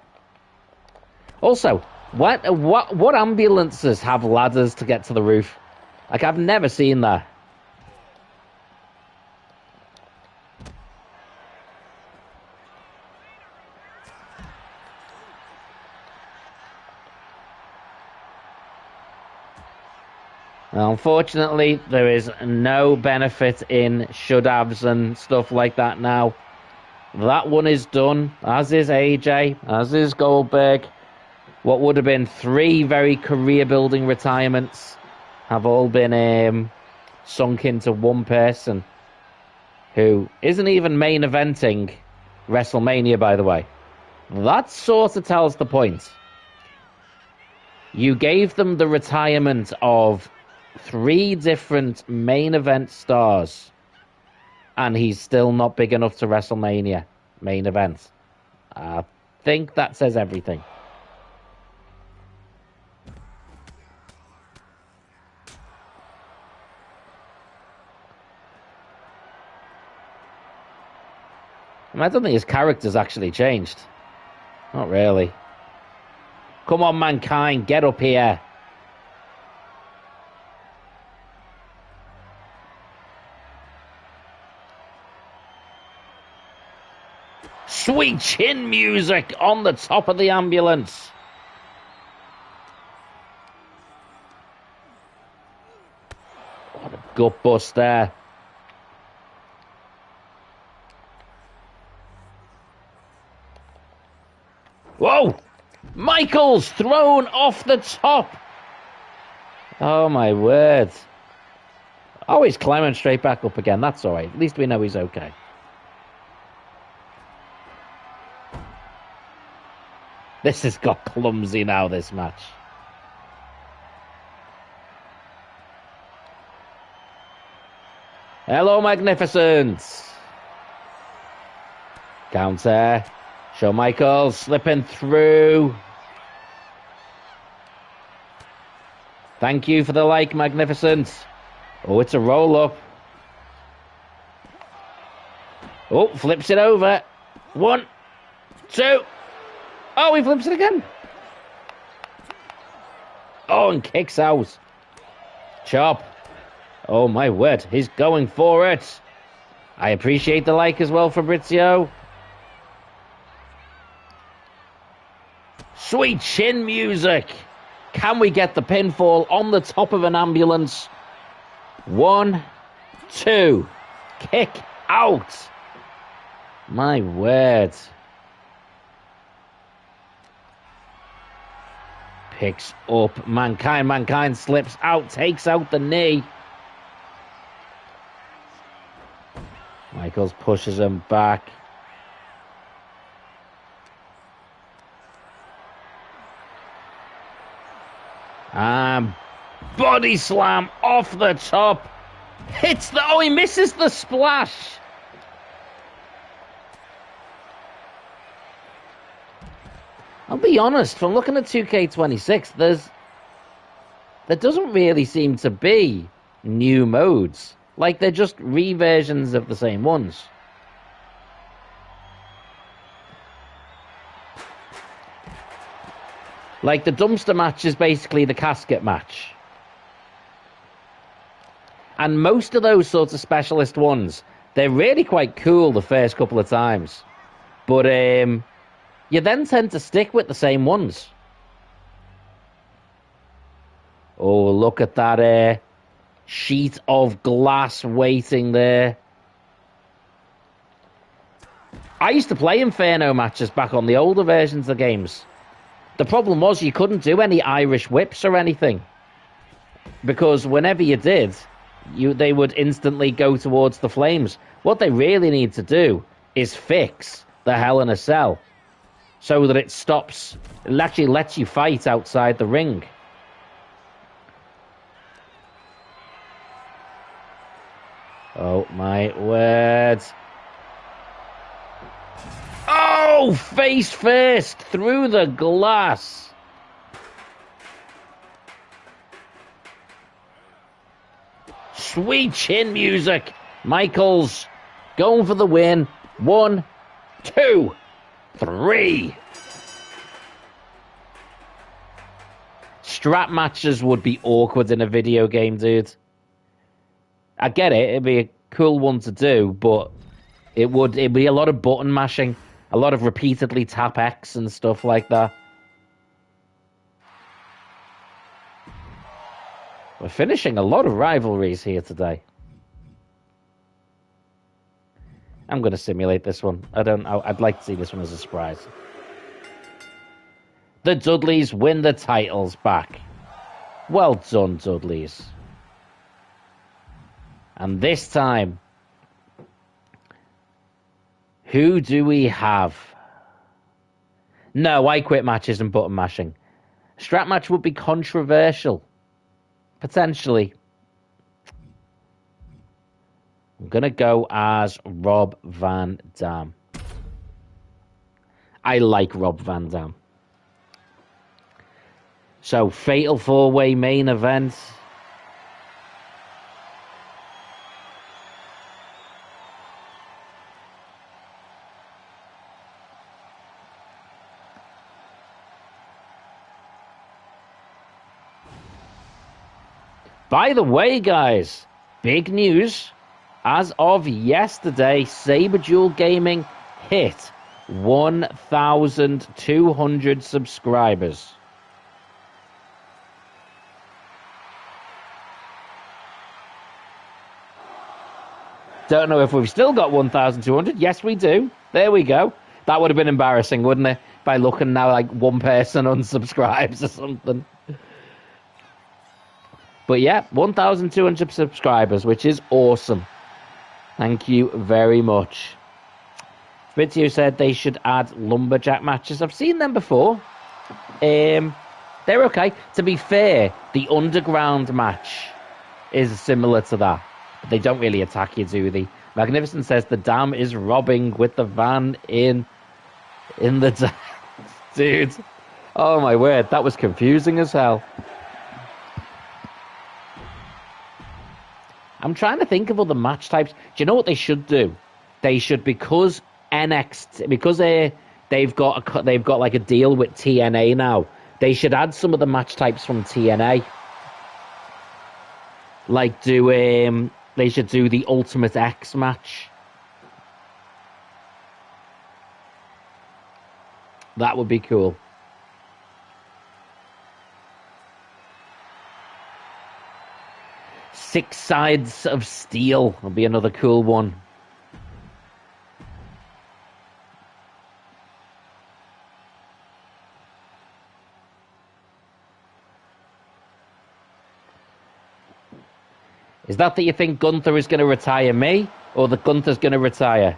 Also, what ambulances have ladders to get to the roof? Like, I've never seen that. Unfortunately, there is no benefit in should-haves and stuff like that now. That one is done, as is AJ, as is Goldberg. What would have been 3 very career-building retirements have all been sunk into one person who isn't even main eventing WrestleMania, by the way. That sort of tells the point. You gave them the retirement of 3 different main event stars, and he's still not big enough to WrestleMania main event. I think that says everything. I don't think his character's actually changed. Not really. Come on, Mankind, get up here. Sweet chin music on the top of the ambulance. What a gut bust there. Whoa! Michaels thrown off the top. Oh, my word. Oh, he's climbing straight back up again. That's all right. At least we know he's okay. This has got clumsy now, this match. Hello, Magnificent. Counter. Shawn Michaels slipping through. Thank you for the like, Magnificent. Oh, it's a roll-up. Oh, flips it over. 1, 2. Oh, he flips it again. Oh, and kicks out. Chop. Oh, my word. He's going for it. I appreciate the like as well, Fabrizio. Sweet chin music. Can we get the pinfall on the top of an ambulance? 1, 2. Kick out. My word. Picks up Mankind. Mankind slips out, takes out the knee. Michaels pushes him back. And body slam off the top. Hits the... Oh, he misses the splash. I'll be honest, from looking at 2K26, there doesn't really seem to be new modes. Like, they're just reversions of the same ones. Like, the dumpster match is basically the casket match. And most of those sorts of specialist ones, they're really quite cool the first couple of times. But, you then tend to stick with the same ones. Oh, look at that sheet of glass waiting there. I used to play Inferno matches back on the older versions of games. The problem was you couldn't do any Irish whips or anything. Because whenever you did, they would instantly go towards the flames. What they really need to do is fix the Hell in a Cell so that it stops, it actually lets you fight outside the ring. Oh my word. Oh, face first through the glass. Sweet chin music. Michaels going for the win. 1, 2, 3. Strap matches would be awkward in a video game, dude. I get it. It'd be a cool one to do, but it'd be a lot of button mashing, a lot of repeatedly tap X and stuff like that. We're finishing a lot of rivalries here today. I'm going to simulate this one. I'd like to see this one as a surprise. The Dudleys win the titles back. Well done, Dudleys. And this time, who do we have? No, I quit matches and button mashing. Strap match would be controversial. Potentially. I'm going to go as Rob Van Dam. I like Rob Van Dam. So, Fatal 4-Way main event. By the way, guys, big news. As of yesterday, Saber Duel Gaming hit 1,200 subscribers. Don't know if we've still got 1,200. Yes, we do. There we go. That would have been embarrassing, wouldn't it? By looking now like one person unsubscribes or something. But yeah, 1,200 subscribers, which is awesome. Thank you very much. Fabrizio said they should add lumberjack matches. I've seen them before. They're okay. To be fair, the underground match is similar to that. But they don't really attack you, do they? Magnificent says the dam is robbing with the van in the dam. Dude. Oh my word, that was confusing as hell. I'm trying to think of other match types. Do you know what they should do? They should, because NXT, because they've got like a deal with TNA now. They should add some of the match types from TNA. Like they should do the Ultimate X match. That would be cool. Six Sides of Steel will be another cool one. Is that you think Gunther is going to retire me, or that Gunther's going to retire?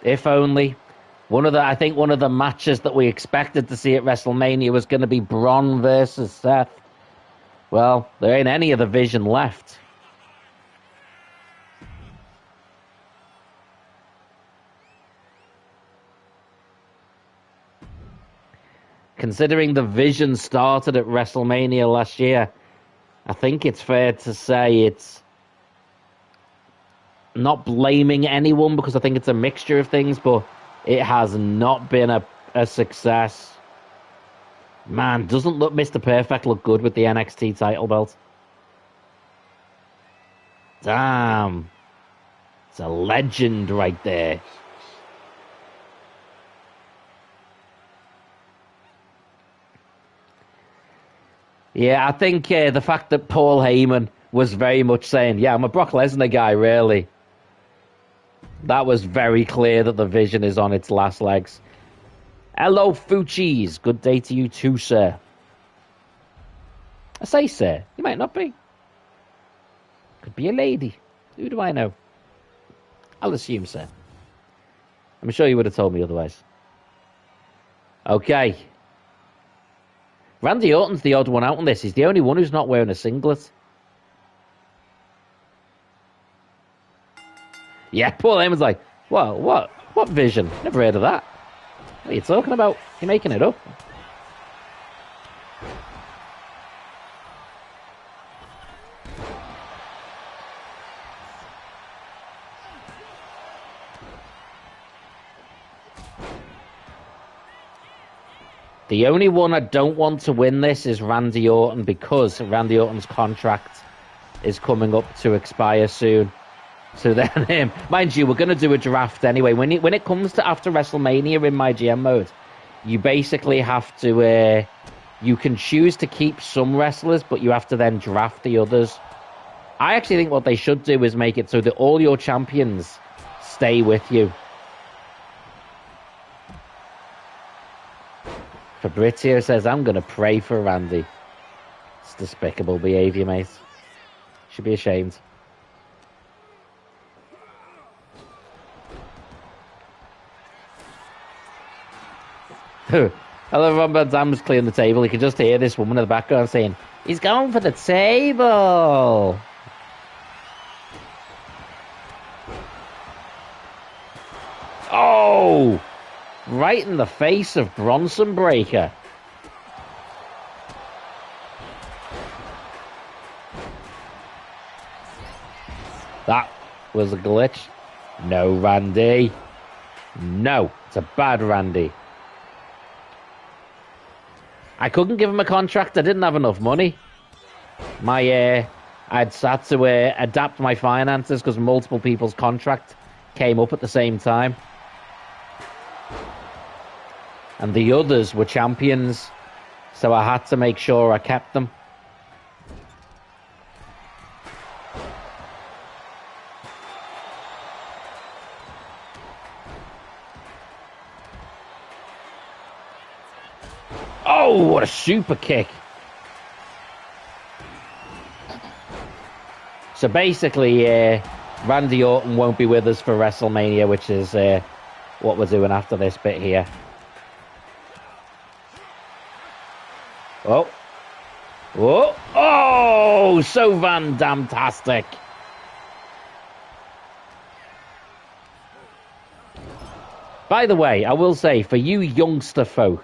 If only. I think one of the matches that we expected to see at WrestleMania was going to be Braun versus Seth. Well, there ain't any of the vision left. Considering the vision started at WrestleMania last year, I think it's fair to say it's not blaming anyone, because I think it's a mixture of things, but it has not been a success. Man, doesn't Mr. Perfect look good with the NXT title belt? Damn. It's a legend right there. Yeah, I think the fact that Paul Heyman was very much saying, yeah, I'm a Brock Lesnar guy, really. That was very clear that the vision is on its last legs. Hello, Fuchis. Good day to you too, sir. I say, sir. You might not be. Could be a lady. Who do I know? I'll assume, sir. I'm sure you would have told me otherwise. Okay. Randy Orton's the odd one out on this. He's the only one who's not wearing a singlet. Yeah, Paul Heyman's like, what vision? Never heard of that. What are you talking about? You're making it up. The only one I don't want to win this is Randy Orton, because Randy Orton's contract is coming up to expire soon. So then, mind you, we're going to do a draft anyway. When it comes to after WrestleMania in MyGm mode, you basically have to, you can choose to keep some wrestlers, but you have to then draft the others. I actually think what they should do is make it so that all your champions stay with you. Fabrizio says, I'm going to pray for Randy. It's despicable behaviour, mate. Should be ashamed. I love Ron Van Dam's clearing the table. You can just hear this woman in the background saying, he's going for the table. Oh! Right in the face of Bronson Breaker. That was a glitch. No, Randy. No, it's a bad Randy. I couldn't give him a contract. I didn't have enough money. I'd had to adapt my finances because multiple people's contract came up at the same time. And the others were champions, so I had to make sure I kept them. Oh, what a super kick. So basically, Randy Orton won't be with us for WrestleMania, which is what we're doing after this bit here. Oh. Oh. Oh, so Van Damme-tastic. By the way, I will say, for you youngster folk,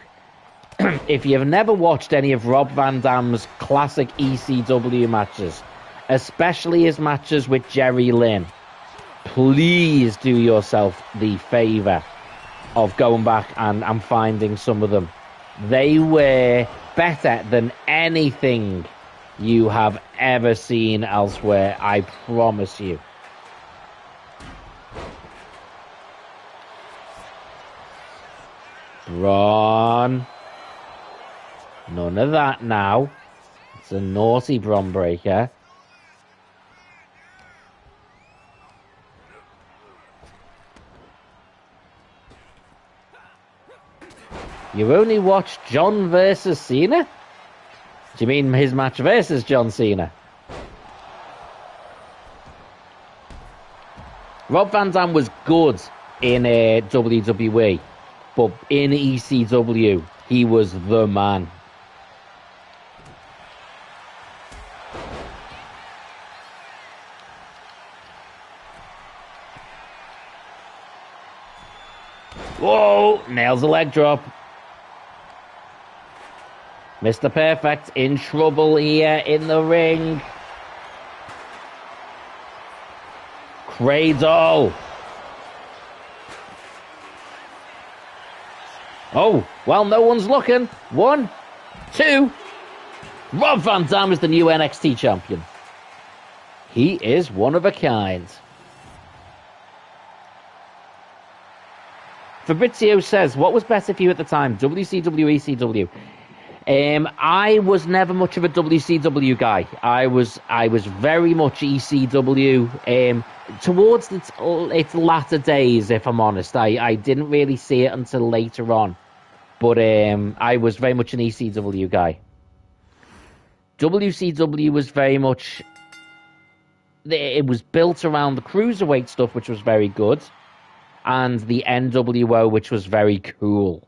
if you've never watched any of Rob Van Dam's classic ECW matches, especially his matches with Jerry Lynn, please do yourself the favour of going back and finding some of them. They were better than anything you have ever seen elsewhere, I promise you. Braun. None of that now. It's a naughty Braun breaker. You only watched John versus Cena? Do you mean his match versus John Cena? Rob Van Dam was good in WWE, but in ECW, he was the man. Whoa! Nails a leg drop. Mr. Perfect in trouble here in the ring. Cradle. Oh, well, no one's looking. 1, 2. Rob Van Dam is the new NXT champion. He is one of a kind. Fabrizio says, what was better for you at the time, WCW, ECW? I was never much of a WCW guy. I was very much ECW. Towards its latter days, if I'm honest, I didn't really see it until later on. But I was very much an ECW guy. WCW was very much... It was built around the cruiserweight stuff, which was very good, and the NWO, which was very cool.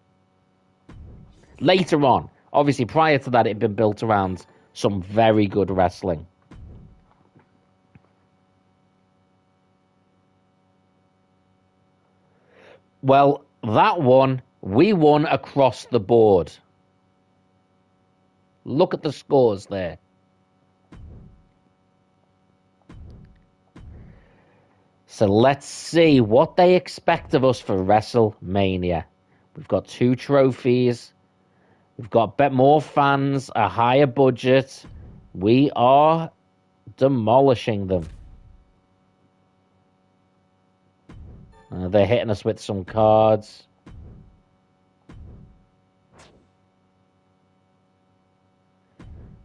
Later on, obviously prior to that, it had been built around some very good wrestling. Well, that one, we won across the board. Look at the scores there. So let's see what they expect of us for WrestleMania. We've got 2 trophies. We've got more fans, a higher budget. We are demolishing them. They're hitting us with some cards.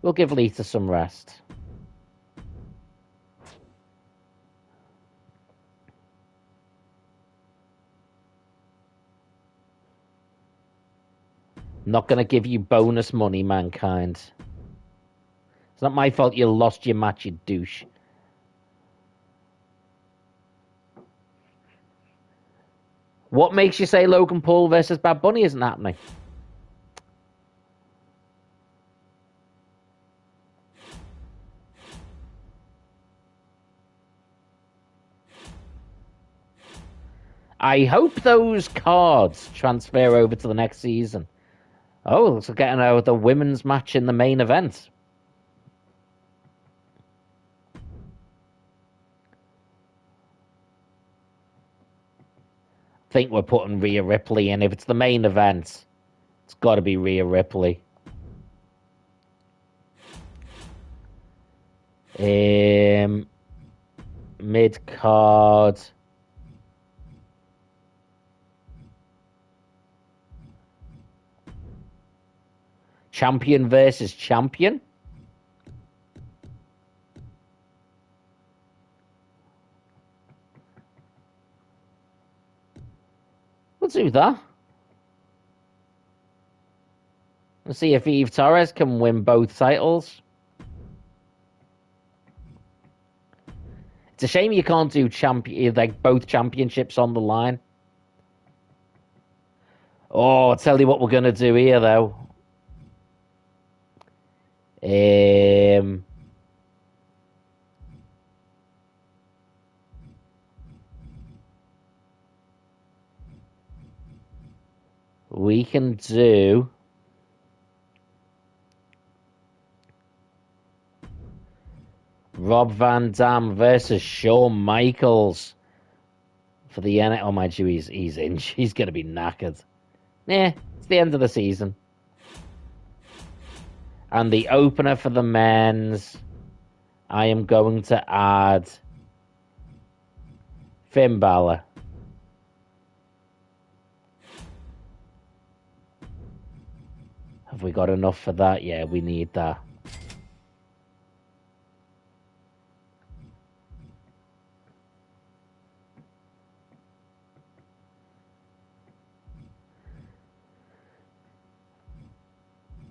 We'll give Lita some rest. Not going to give you bonus money, Mankind. It's not my fault you lost your match, you douche. What makes you say Logan Paul versus Bad Bunny isn't happening? I hope those cards transfer over to the next season. Oh, so getting the women's match in the main event. I think we're putting Rhea Ripley in. If it's the main event, it's got to be Rhea Ripley. Mid-card. Champion versus champion. We'll do that. Let's see if Eve Torres can win both titles. It's a shame you can't do both championships on the line. Oh, I'll tell you what we're going to do here, though. We can do... Rob Van Dam versus Shawn Michaels for the NXT. Oh, my Jew, he's in. He's going to be knackered. Yeah, it's the end of the season. And the opener for the men's, I am going to add Finn Balor. Have we got enough for that? Yeah, we need that.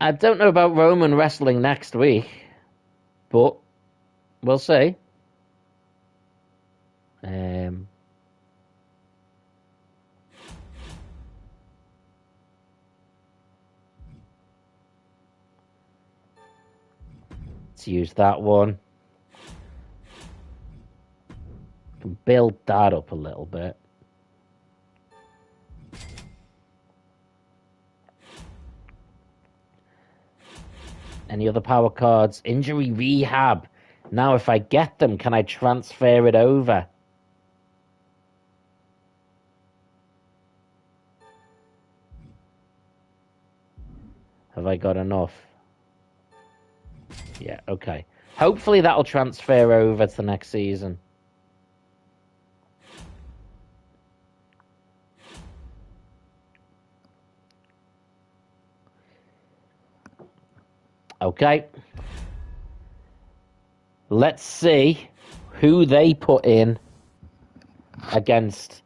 I don't know about Roman wrestling next week, but we'll see. Let's use that one. Can build that up a little bit. Any other power cards? Injury rehab. Now, if I get them, can I transfer it over? Have I got enough? Yeah, okay. Hopefully that'll transfer over to next season. Okay. Let's see who they put in against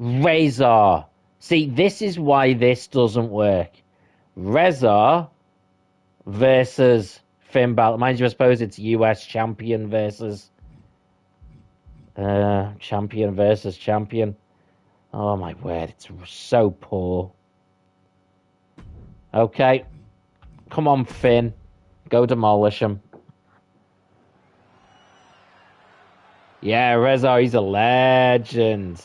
Razor. See, this is why this doesn't work. Razor versus Finn Balor. Mind you, I suppose it's US champion versus champion. Oh my word, it's so poor. Okay. Come on, Finn. Go demolish him. Yeah, Razor, he's a legend.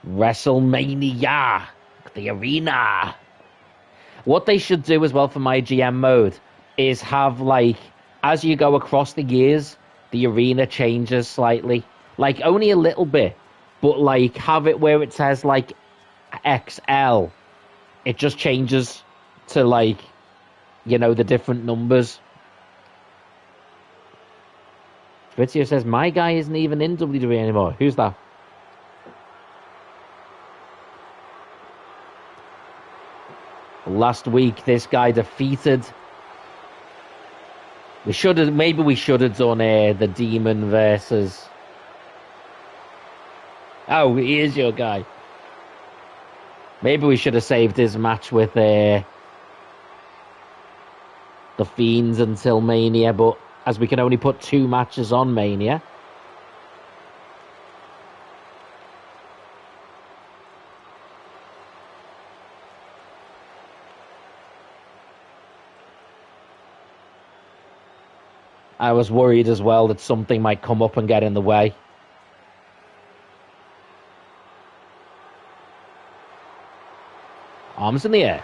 Wrestlemania, the arena. What they should do as well for MyGm mode is have, like, as you go across the years, the arena changes slightly. Like, only a little bit. But, like, have it where it says, like, XL. It just changes to, like, you know, the different numbers. Fabrizio says, my guy isn't even in WWE anymore. Who's that? Last week, this guy defeated. Maybe we should have done the Demon versus. Oh, he is your guy. Maybe we should have saved his match with the Fiends until Mania, but as we can only put 2 matches on Mania. I was worried as well that something might come up and get in the way. Arms in the air.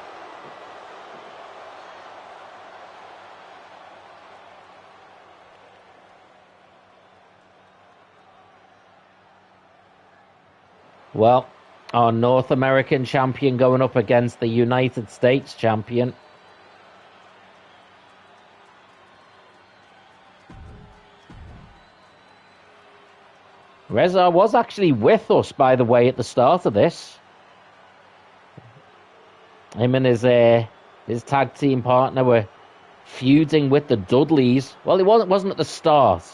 Well, our North American champion going up against the United States champion. Reza was actually with us, by the way, at the start of this. Him and his tag team partner were feuding with the Dudleys. Well, it wasn't at the start.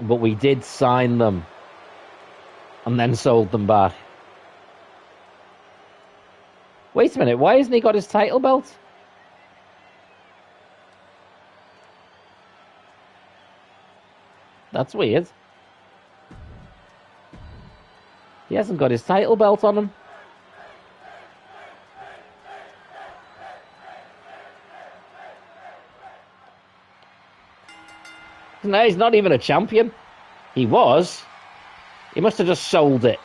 But we did sign them and then sold them back. Wait a minute, why hasn't he got his title belt? That's weird. He hasn't got his title belt on him. No, he's not even a champion. He was. He must have just sold it.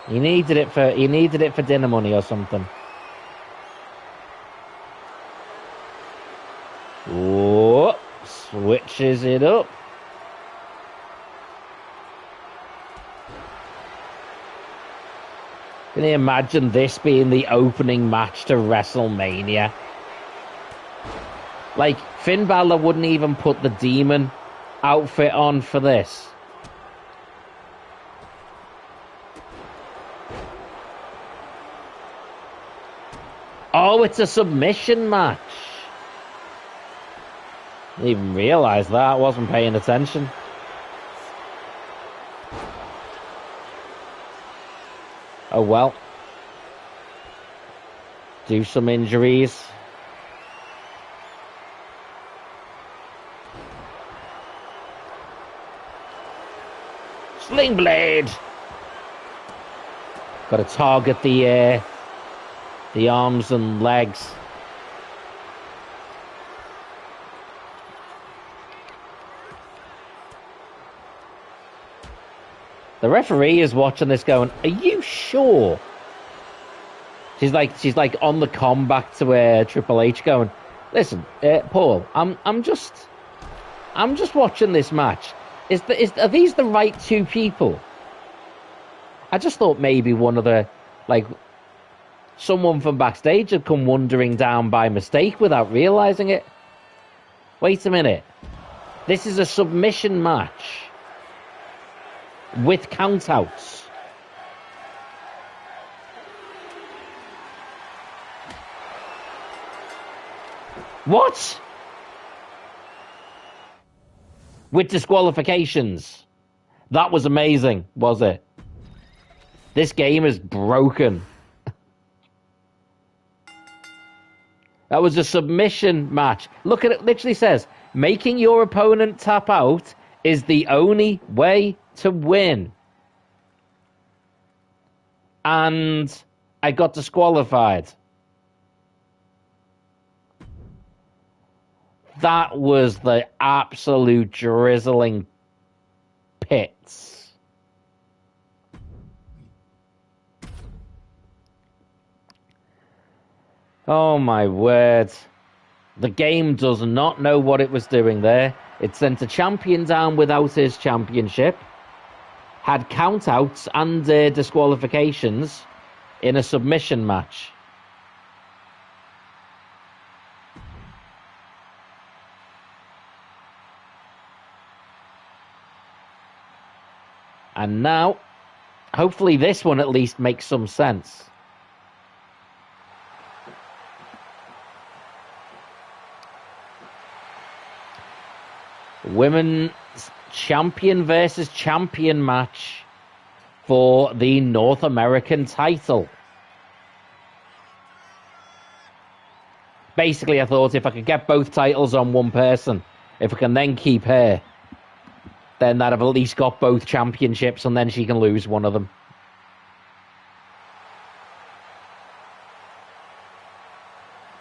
He needed it for dinner money or something. Whoa, switches it up. Can you imagine this being the opening match to WrestleMania? Like, Finn Balor wouldn't even put the Demon outfit on for this. Oh, it's a submission match. Didn't even realise that. I wasn't paying attention. Oh well. Do some injuries. Sling blade. Got to target the arms and legs. The referee is watching this going, are you sure? She's like on the comm back to Triple H going, listen, Paul, I'm just watching this match. Are these the right two people? I just thought maybe one of the, like, someone from backstage had come wandering down by mistake without realizing it. Wait a minute. This is a submission match with countouts. What? With disqualifications. That was amazing, was it? This game is broken. That was a submission match. Look at it, literally says, making your opponent tap out is the only way to win. And I got disqualified. That was the absolute drizzling pits. Oh my word. The game does not know what it was doing there. It sent a champion down without his championship, had countouts and disqualifications in a submission match. And now, hopefully this one at least makes some sense. Women's champion versus champion match for the North American title. Basically, I thought if I could get both titles on one person, if I can then keep her, then that I've at least got both championships and then she can lose one of them.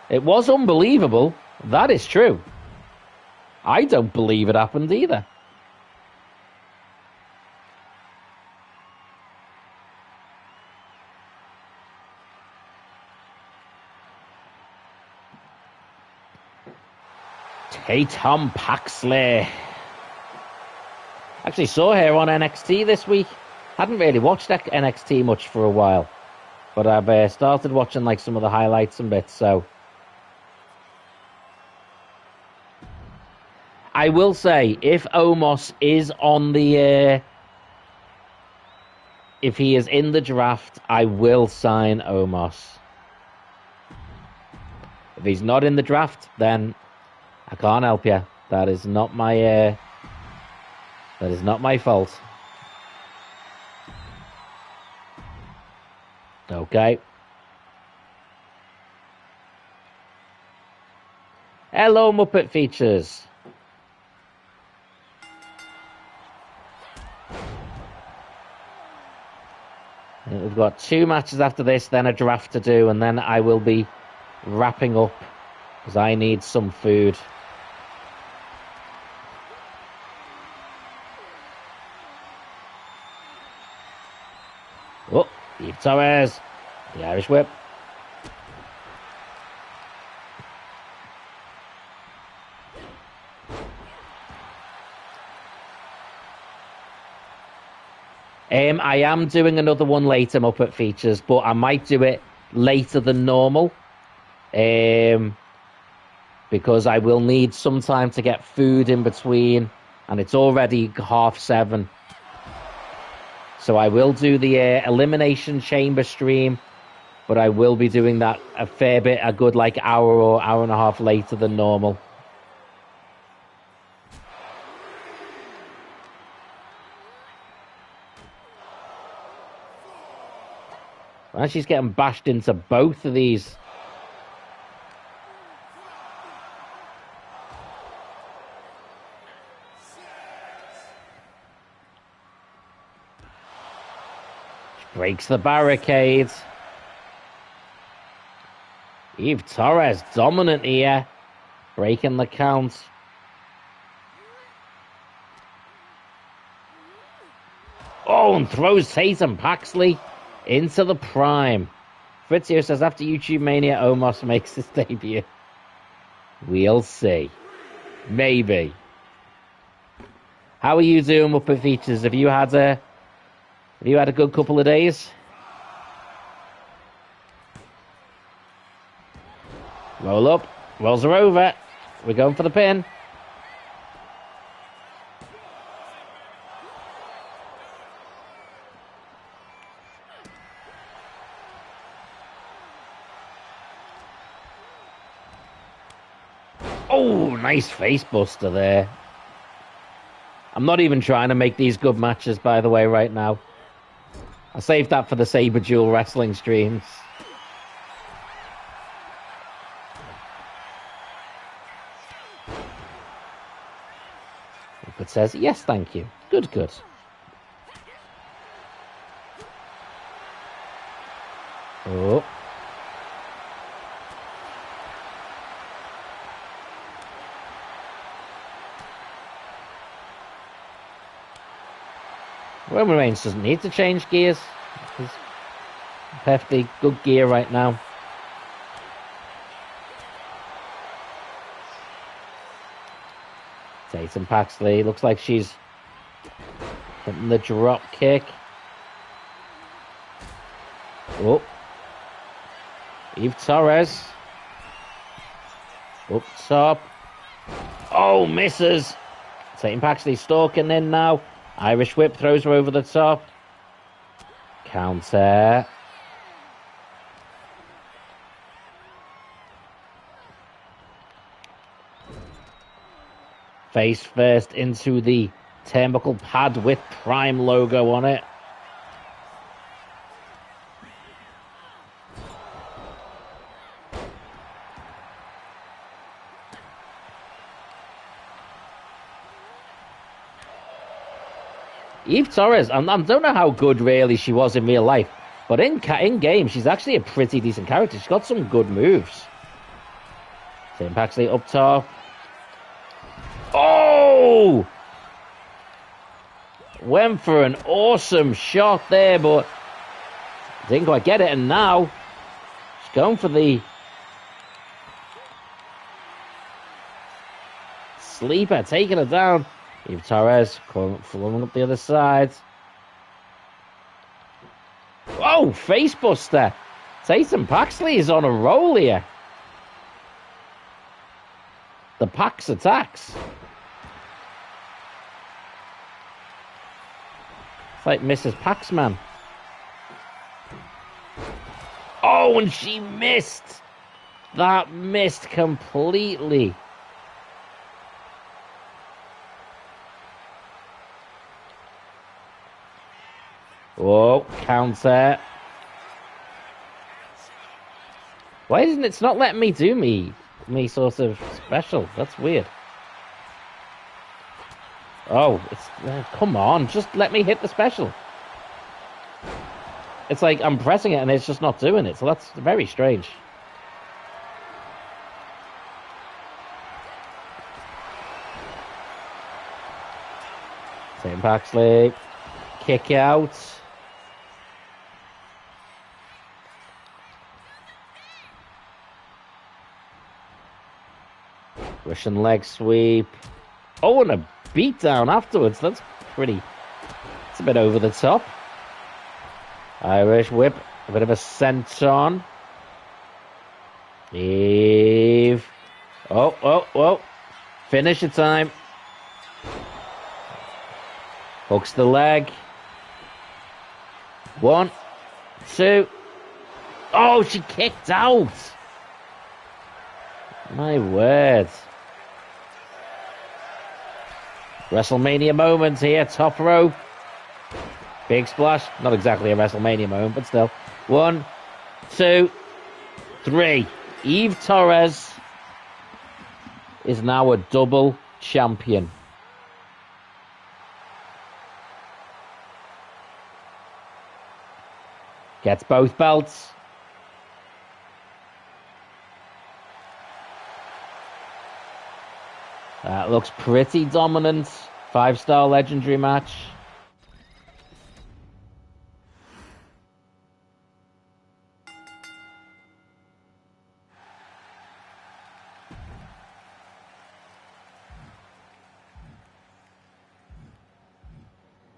It was unbelievable. That is true. I don't believe it happened either. Tatum Paxley. Actually saw her on NXT this week. Hadn't really watched NXT much for a while, but I've started watching like some of the highlights and bits. So I will say, if Omos is on the, if he is in the draft, I will sign Omos. If he's not in the draft, then I can't help you. That is not my. That is not my fault. Okay. Hello, Muppet Features. We've got 2 matches after this, then a draft to do, and then I will be wrapping up because I need some food. Oh, Eve Torres, the Irish Whip. I am doing another one later, Muppet Features, but I might do it later than normal. Because I will need some time to get food in between, and it's already 7:30. So I will do the Elimination Chamber stream, but I will be doing that a fair bit, a good like hour or hour and a half later than normal. And she's getting bashed into both of these. She breaks the barricade. Eve Torres dominant here, breaking the count. Oh, and throws Tatum Paxley into the prime. Fritzio says, after YouTube Mania, Omos makes his debut. We'll see. Maybe. How are you doing, Muppet Features? Have you had a good couple of days? Roll up. Rolls her over. We're going for the pin. Oh, nice face buster there. I'm not even trying to make these good matches, by the way, right now. I saved that for the Sabre Duel wrestling streams. It says, yes, thank you. Good, good. Oh. Roman Reigns doesn't need to change gears. He's perfectly good gear right now. Tatum Paxley looks like she's hitting the drop kick. Oh. Eve Torres. Up top. Oh, misses. Tatum Paxley stalking in now. Irish whip throws her over the top. Counter. Face first into the turnbuckle pad with Prime logo on it. Eve Torres, I don't know how good really she was in real life, but in game she's actually a pretty decent character. She's got some good moves. Tim Paxley up top. Oh! Went for an awesome shot there, but didn't quite get it. And now she's going for the sleeper, taking her down. Eve Torres flowing up the other side. Oh, face buster. Tatum Paxley is on a roll here. The Pax attacks. It's like Mrs. Paxman. Oh, and she missed. That missed completely. Whoa, counter. Why isn't it's not letting me do me sort of special? That's weird. Oh, it's come on, just let me hit the special. It's like I'm pressing it and it's just not doing it, so that's very strange. Tim Paxley, kick out. Russian leg sweep. Oh, and a beatdown afterwards. That's pretty. It's a bit over the top. Irish whip. A bit of a senton. Eve. Oh. Finish the time. Hooks the leg. 1, 2. Oh, she kicked out. My word. WrestleMania moment here, top row. Big splash. Not exactly a WrestleMania moment, but still. 1, 2, 3. Eve Torres is now a double champion. Gets both belts. That looks pretty dominant. 5-star legendary match.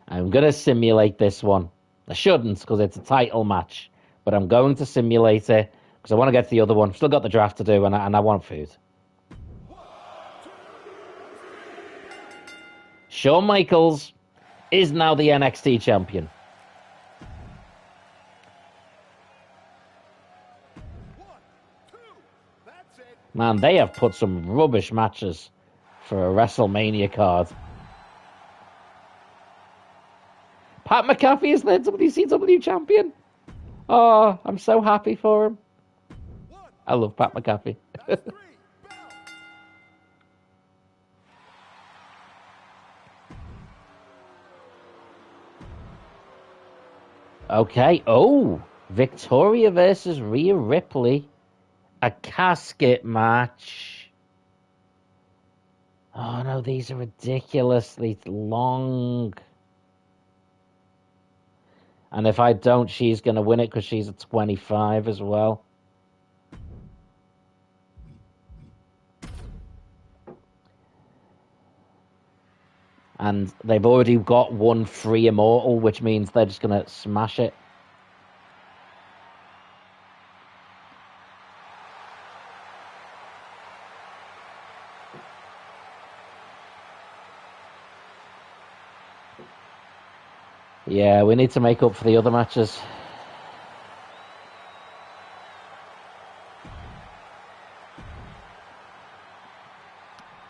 I'm going to simulate this one. I shouldn't because it's a title match, but I'm going to simulate it Because I want to get to the other one. Still got the draft to do, and I want food. Shawn Michaels is now the NXT champion. Man, they have put some rubbish matches for a WrestleMania card. Pat McAfee is the WCW champion. Oh, I'm so happy for him. I love Pat McAfee. Okay. Oh, Victoria versus Rhea Ripley. A casket match. Oh, no, these are ridiculously long. And if I don't, she's going to win it because she's at 25 as well. And they've already got one free immortal, which means they're just going to smash it. Yeah, we need to make up for the other matches.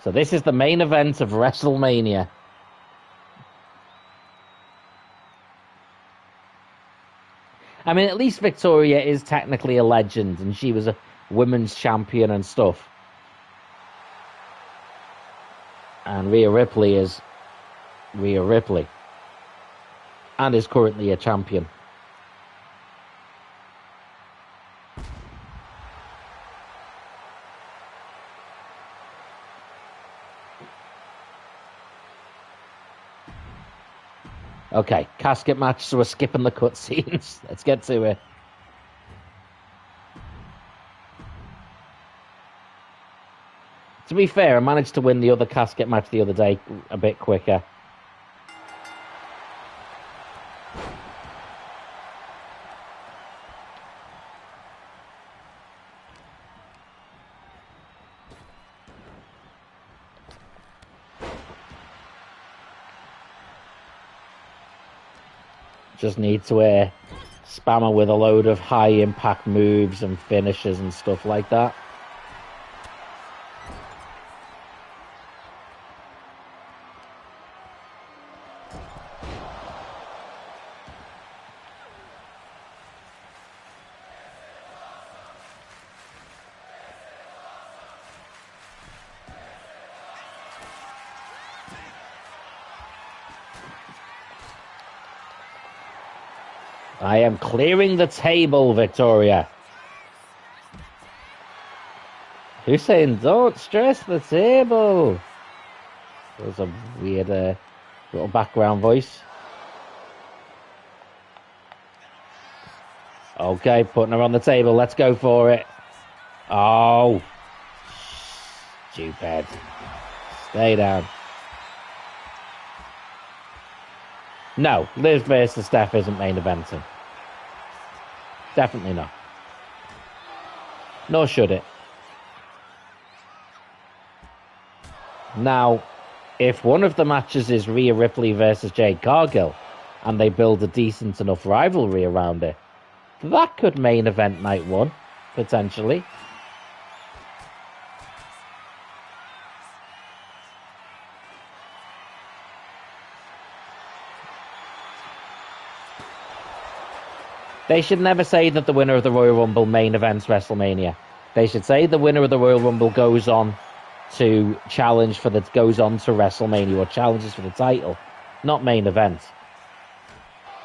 So this is the main event of WrestleMania. I mean, at least Victoria is technically a legend, and she was a women's champion and stuff. And Rhea Ripley is Rhea Ripley. And is currently a champion. Okay, casket match, so we're skipping the cutscenes. Let's get to it. To be fair, I managed to win the other casket match the other day a bit quicker. Just need to spam her with a load of high impact moves and finishes and stuff like that. I am clearing the table, Victoria. Who's saying don't stress the table? There's a weird little background voice. Okay, putting her on the table. Let's go for it. Oh, stupid. Stay down. No, Liv versus Steph isn't main eventing. Definitely not. Nor should it. Now, if one of the matches is Rhea Ripley versus Jade Cargill, and they build a decent enough rivalry around it, that could main event night one, potentially. They should never say that the winner of the Royal Rumble main events WrestleMania. They should say the winner of the Royal Rumble goes on to challenge for goes on to WrestleMania or challenges for the title, not main event.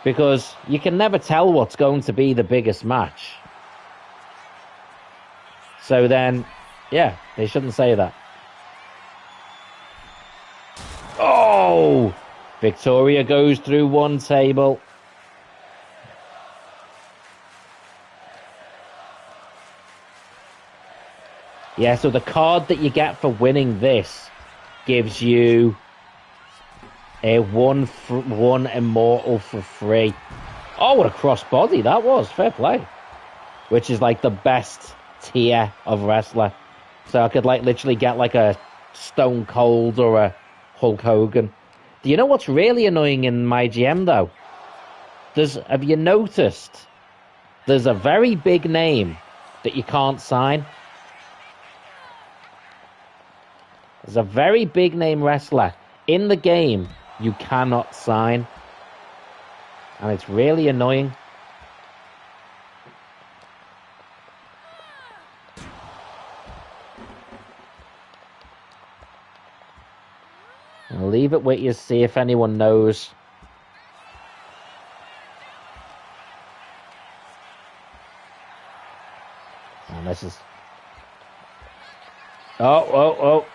Because you can never tell what's going to be the biggest match. So then, yeah, they shouldn't say that. Oh! Victoria goes through one table. Yeah, so the card that you get for winning this gives you a one immortal for free. Oh, what a crossbody that was. Fair play. which is like the best tier of wrestler. So I could like literally get like a Stone Cold or a Hulk Hogan. Do you know what's really annoying in MyGm though? Have you noticed there's a very big name that you can't sign? There's a very big name wrestler in the game you cannot sign. And it's really annoying. I'll leave it with you to see if anyone knows. And this is... Oh.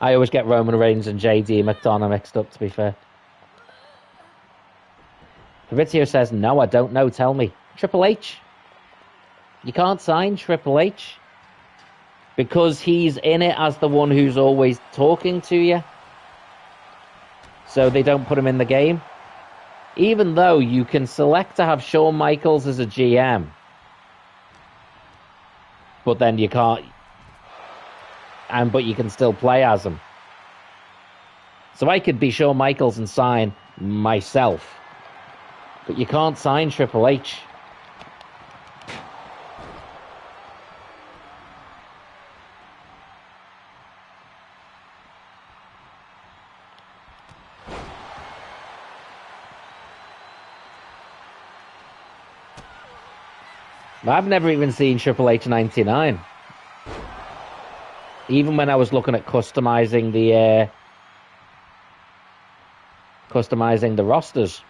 I always get Roman Reigns and JD McDonough mixed up, to be fair. Fabrizio says, no, I don't know, tell me. Triple H. You can't sign Triple H because he's in it as the one who's always talking to you. So they don't put him in the game. Even though you can select to have Shawn Michaels as a GM. But then you can't... But you can still play as him. So I could be Shawn Michaels and sign myself. But you can't sign Triple H. I've never even seen Triple H 99. Even when I was looking at customizing the rosters.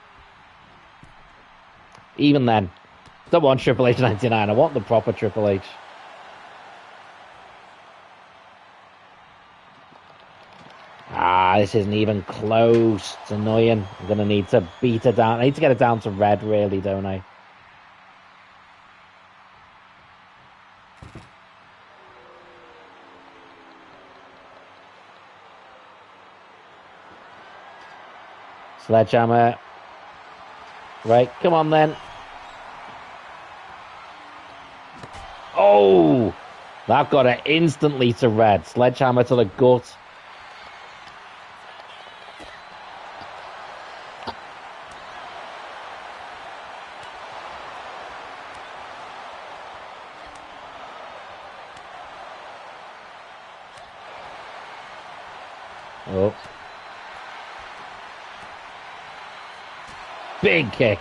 Even then, I don't want Triple H 99. I want the proper Triple H. This isn't even close. It's annoying. I'm going to need to beat it down. I need to get it down to red, really, don't I? Sledgehammer. Right, come on then. Oh! That got it instantly to red. Sledgehammer to the gut. Oh. Big kick.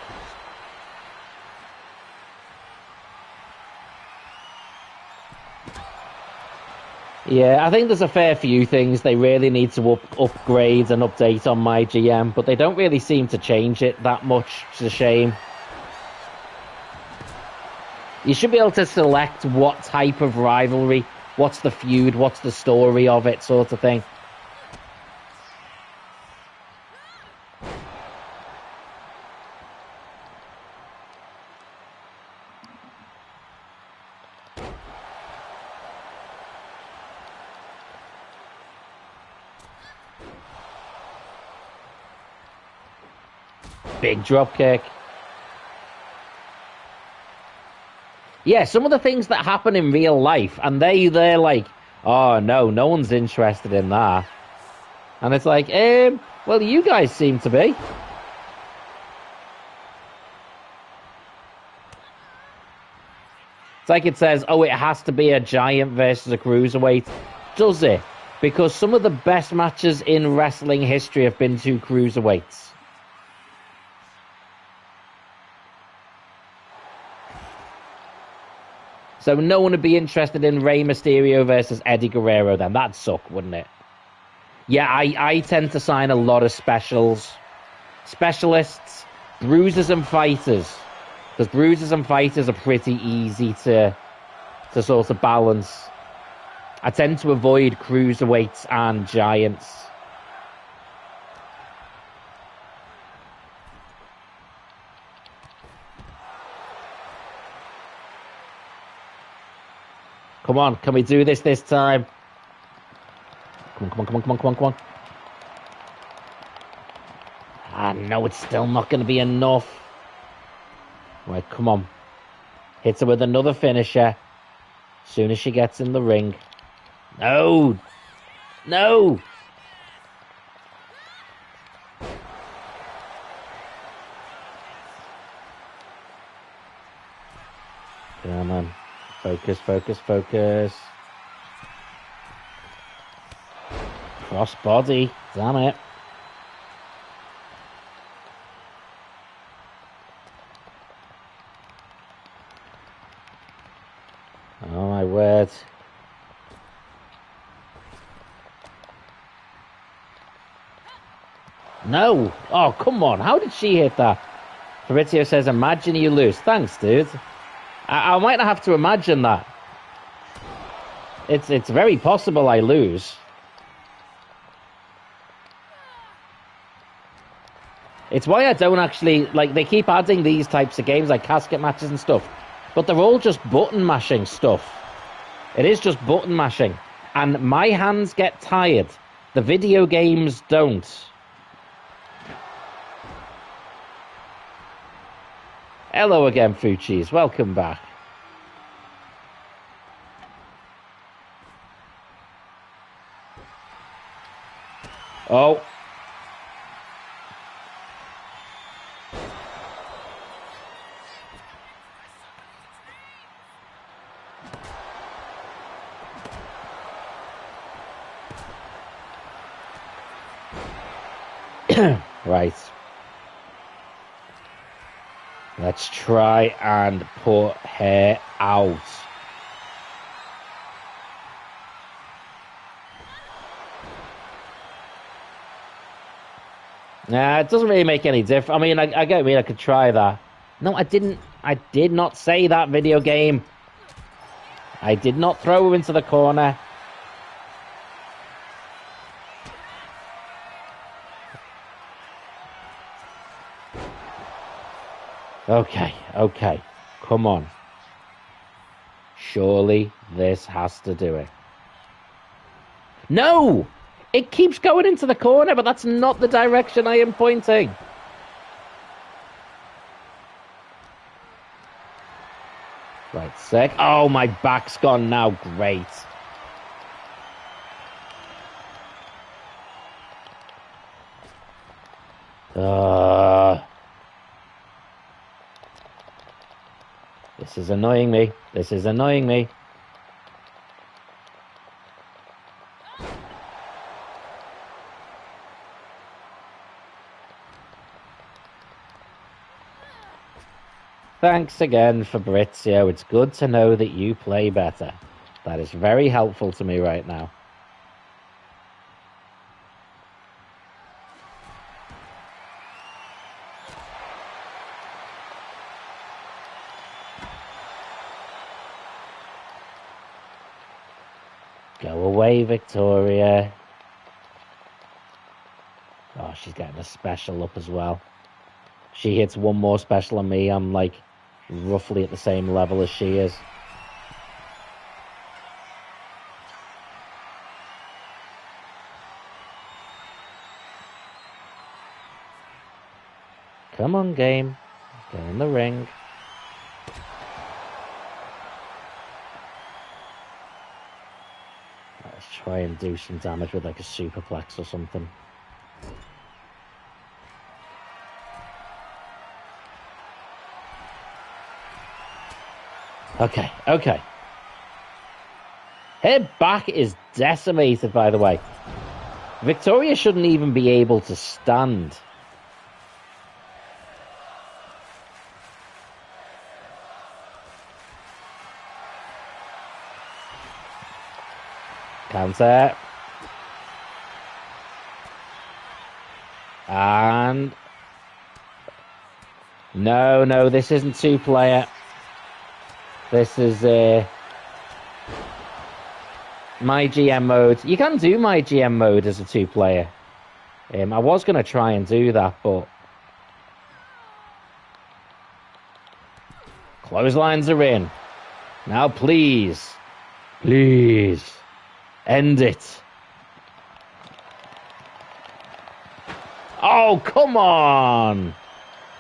Yeah, I think there's a fair few things they really need to upgrade and update on MyGM, but they don't really seem to change it that much. It's a shame. You should be able to select what type of rivalry, what's the feud, what's the story of it, sort of thing. Big drop kick. Yeah, some of the things that happen in real life, and they're like, oh no one's interested in that. And it's like, well, you guys seem to be. It's like it says, oh, it has to be a giant versus a cruiserweight. Does it? Because some of the best matches in wrestling history have been two cruiserweights. So no one would be interested in Rey Mysterio versus Eddie Guerrero then. That'd suck, wouldn't it? Yeah, I tend to sign a lot of specialists, bruisers and fighters. Because bruisers and fighters are pretty easy to sort of balance. I tend to avoid cruiserweights and giants. Come on, can we do this time? Come on. No, it's still not going to be enough. Right, come on. Hits her with another finisher. As soon as she gets in the ring. No! No! Come on. Focus, focus, focus. Cross body. Damn it. Oh my word. No! Oh, come on. How did she hit that? Fabrizio says, imagine you lose. Thanks, dude. I might not have to imagine that. It's very possible I lose. It's why I don't actually... Like, they keep adding these types of games, like casket matches and stuff. But they're all just button mashing stuff. It is just button mashing. And my hands get tired. The video games don't. Hello again, Fuchis. Welcome back. Oh. Right. Let's try and put her out. Nah, it doesn't really make any difference. I mean, I get me. I could try that. No, I didn't. I did not say that, video game. I did not throw her into the corner. Okay, okay. Come on. Surely this has to do it. No! It keeps going into the corner, but that's not the direction I am pointing. Right, sick. Oh, my back's gone now. Great. This is annoying me. This is annoying me. Thanks again, Fabrizio. It's good to know that you play better. That is very helpful to me right now. Go away, Victoria. Oh, she's getting a special up as well. She hits one more special on me. I'm like roughly at the same level as she is. Come on, game. Get in the ring. Let's try and do some damage with like a superplex or something. Okay, okay. Her back is decimated, by the way. Victoria shouldn't even be able to stand. Counter. And... No, this isn't two-player. This is MyGm mode. You can do MyGm mode as a two-player. I was going to try and do that, but... Clotheslines are in. Now, please. Please. End it. Oh, Oh, come on!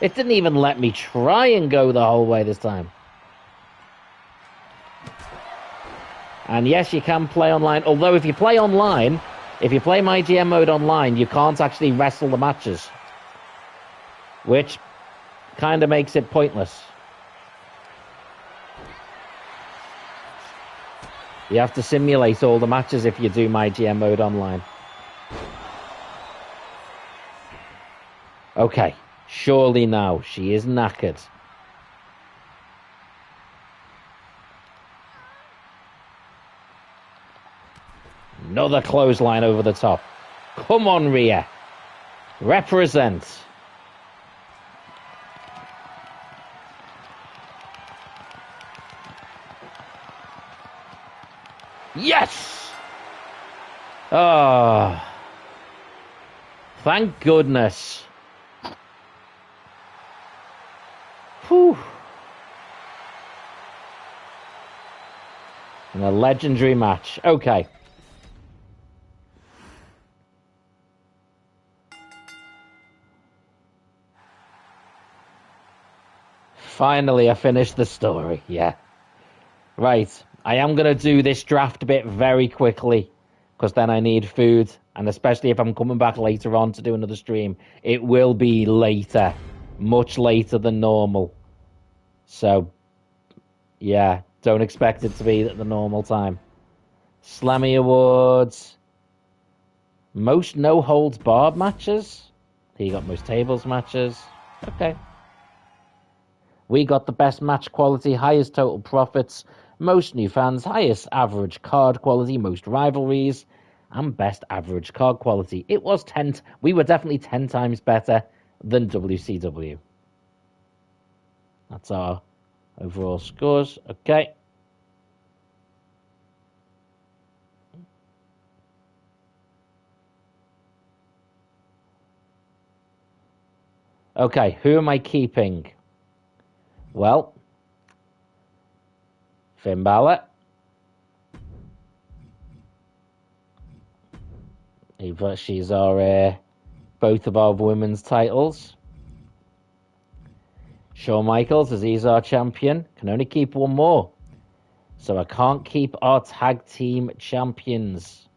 It didn't even let me try and go the whole way this time. And yes, you can play online. Although if you play online, if you play MyGm mode online, you can't actually wrestle the matches. Which kind of makes it pointless. You have to simulate all the matches if you do MyGm mode online. Okay, surely now she is knackered. Another clothesline over the top. Come on, Rhea. Represent. Yes! Oh. Thank goodness. Whew. And a legendary match. Okay. Finally, I finished the story. Yeah. Right. I am going to do this draft bit very quickly because then I need food. And especially if I'm coming back later on to do another stream, it will be later. Much later than normal. So, yeah. Don't expect it to be at the normal time. Slammy Awards. Most no-holds-barred matches. He got most tables matches. Okay. We got the best match quality, highest total profits, most new fans, highest average card quality, most rivalries, and best average card quality. It was 10. We were definitely 10 times better than WCW. That's our overall scores. Okay. Okay, who am I keeping? Well, Finn Balor. She's our both of our women's titles. Shawn Michaels, as he's our champion, can only keep one more. So I can't keep our tag team champions.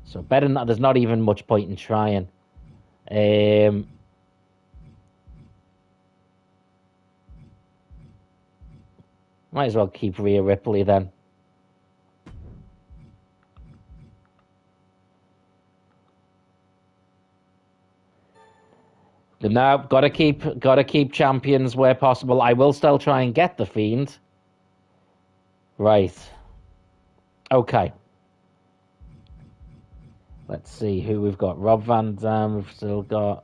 So better not, there's not even much point in trying. Might as well keep Rhea Ripley then. No, gotta keep champions where possible. I will still try and get the Fiend. Right. Okay. Let's see who we've got. Rob Van Dam, we've still got.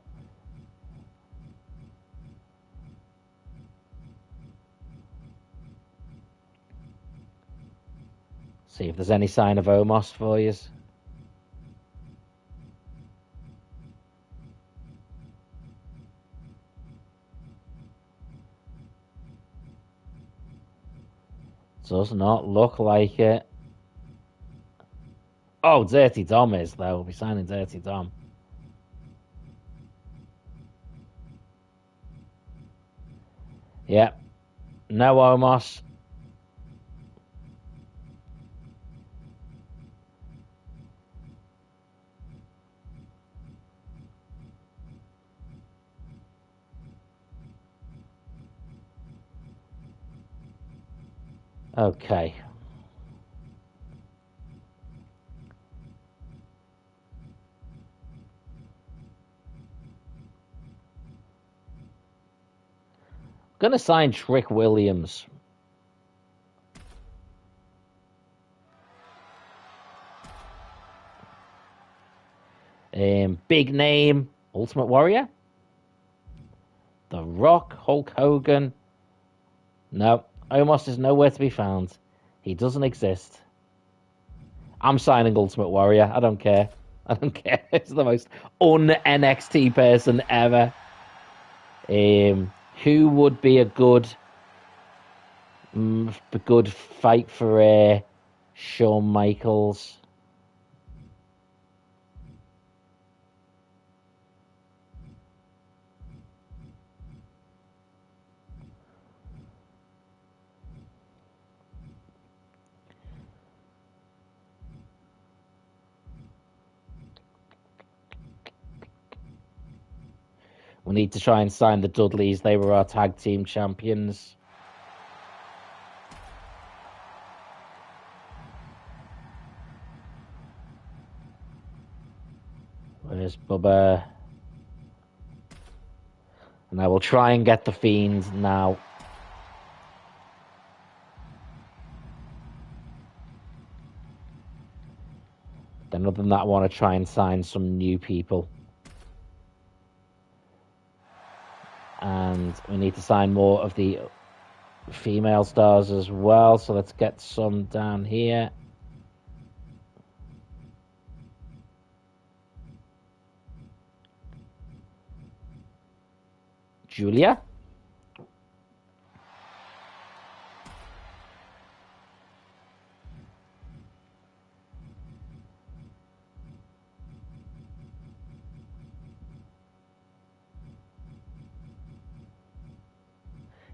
See if there's any sign of Omos for you. Does not look like it. Oh, Dirty Dom is, though. We're signing Dirty Dom. Yeah. No Omos. Okay. Gonna sign Trick Williams. Big name, Ultimate Warrior. The Rock, Hulk Hogan. No, Omos is nowhere to be found. He doesn't exist. I'm signing Ultimate Warrior. I don't care. I don't care. It's the most un-NXT person ever. Who would be a good fight for Shawn Michaels? We need to try and sign the Dudleys. They were our tag team champions. Where's Bubba? And I will try and get the Fiend now. Then other than that, I want to try and sign some new people. And we need to sign more of the female stars as well. So let's get some down here. Julia.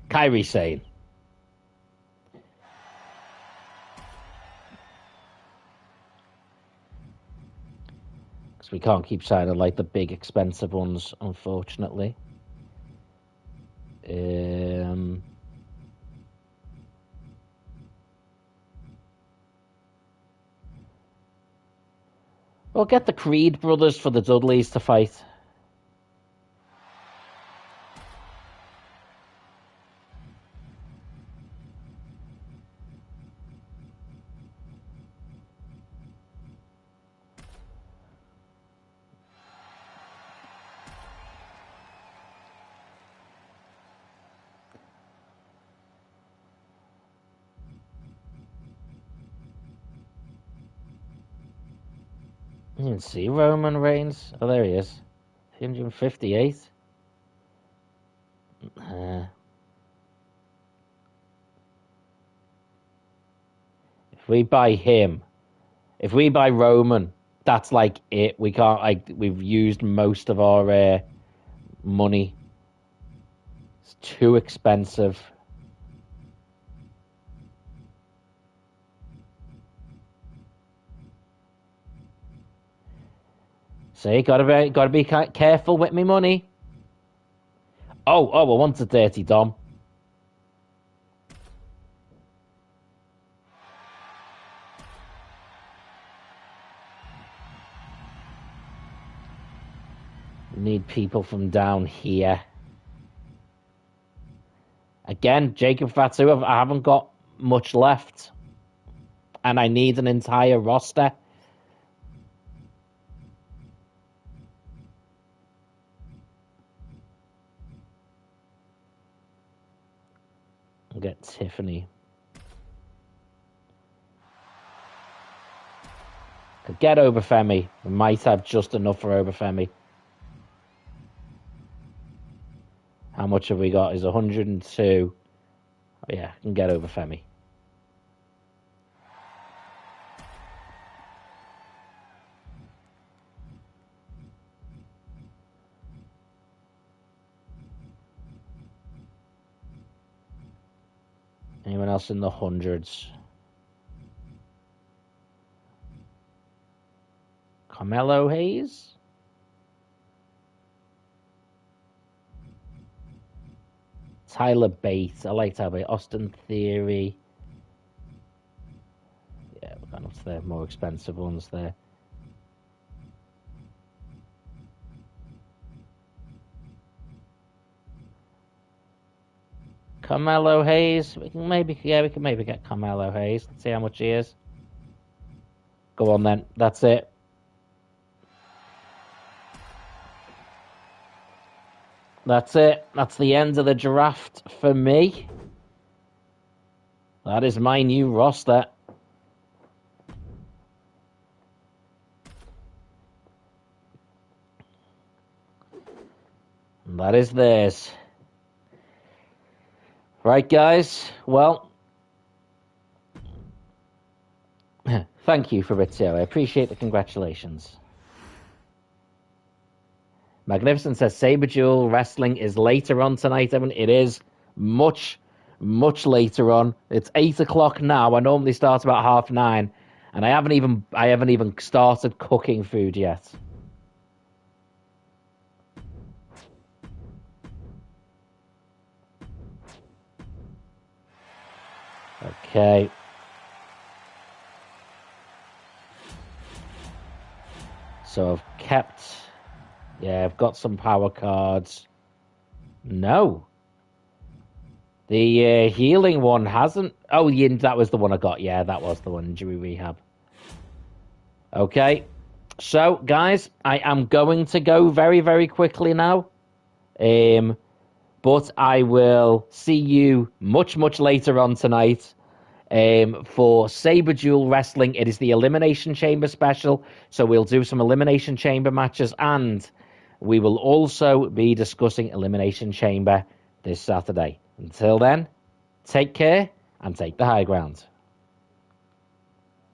Kairi Sane. Because we can't keep signing like the big expensive ones, unfortunately. We'll get the Creed brothers for the Dudleys to fight. You can see Roman Reigns. Oh, there he is. 358. If we buy him, if we buy Roman, that's like it. We can't, like, we've used most of our money. It's too expensive. See, gotta be careful with me money. Oh, I want a Dirty Dom. Need people from down here. Again, Jacob Fatu, I haven't got much left. And I need an entire roster. I'll get Tiffany. Could get Obafemi. We might have just enough for Obafemi. How much have we got? Is 102. Oh, yeah, I can get Obafemi. Anyone else in the hundreds? Carmelo Hayes? Tyler Bates. I like Tyler Bates. Austin Theory. Yeah, we're going up to the more expensive ones there. Carmelo Hayes. We can maybe get Carmelo Hayes. Let's see how much he is. Go on then. That's it. That's it. That's the end of the draft for me. That is my new roster. And that is theirs. Right, guys. Well, thank you, Fabrizio. I appreciate the congratulations. Magnificent says Sabre Duel Wrestling is later on tonight, Evan. It is much, much later on. It's 8 o'clock now. I normally start about 9:30, and I haven't even started cooking food yet. Okay. So I've kept... Yeah, I've got some power cards. No. The healing one hasn't... Oh, yeah, that was the one I got. Yeah, that was the one. Injury rehab. Okay. So, guys, I am going to go very, very quickly now. But I will see you much, much later on tonight for Sabre Duel Wrestling. It is the Elimination Chamber special, so we'll do some Elimination Chamber matches, and we will also be discussing Elimination Chamber this Saturday. Until then, take care and take the high ground.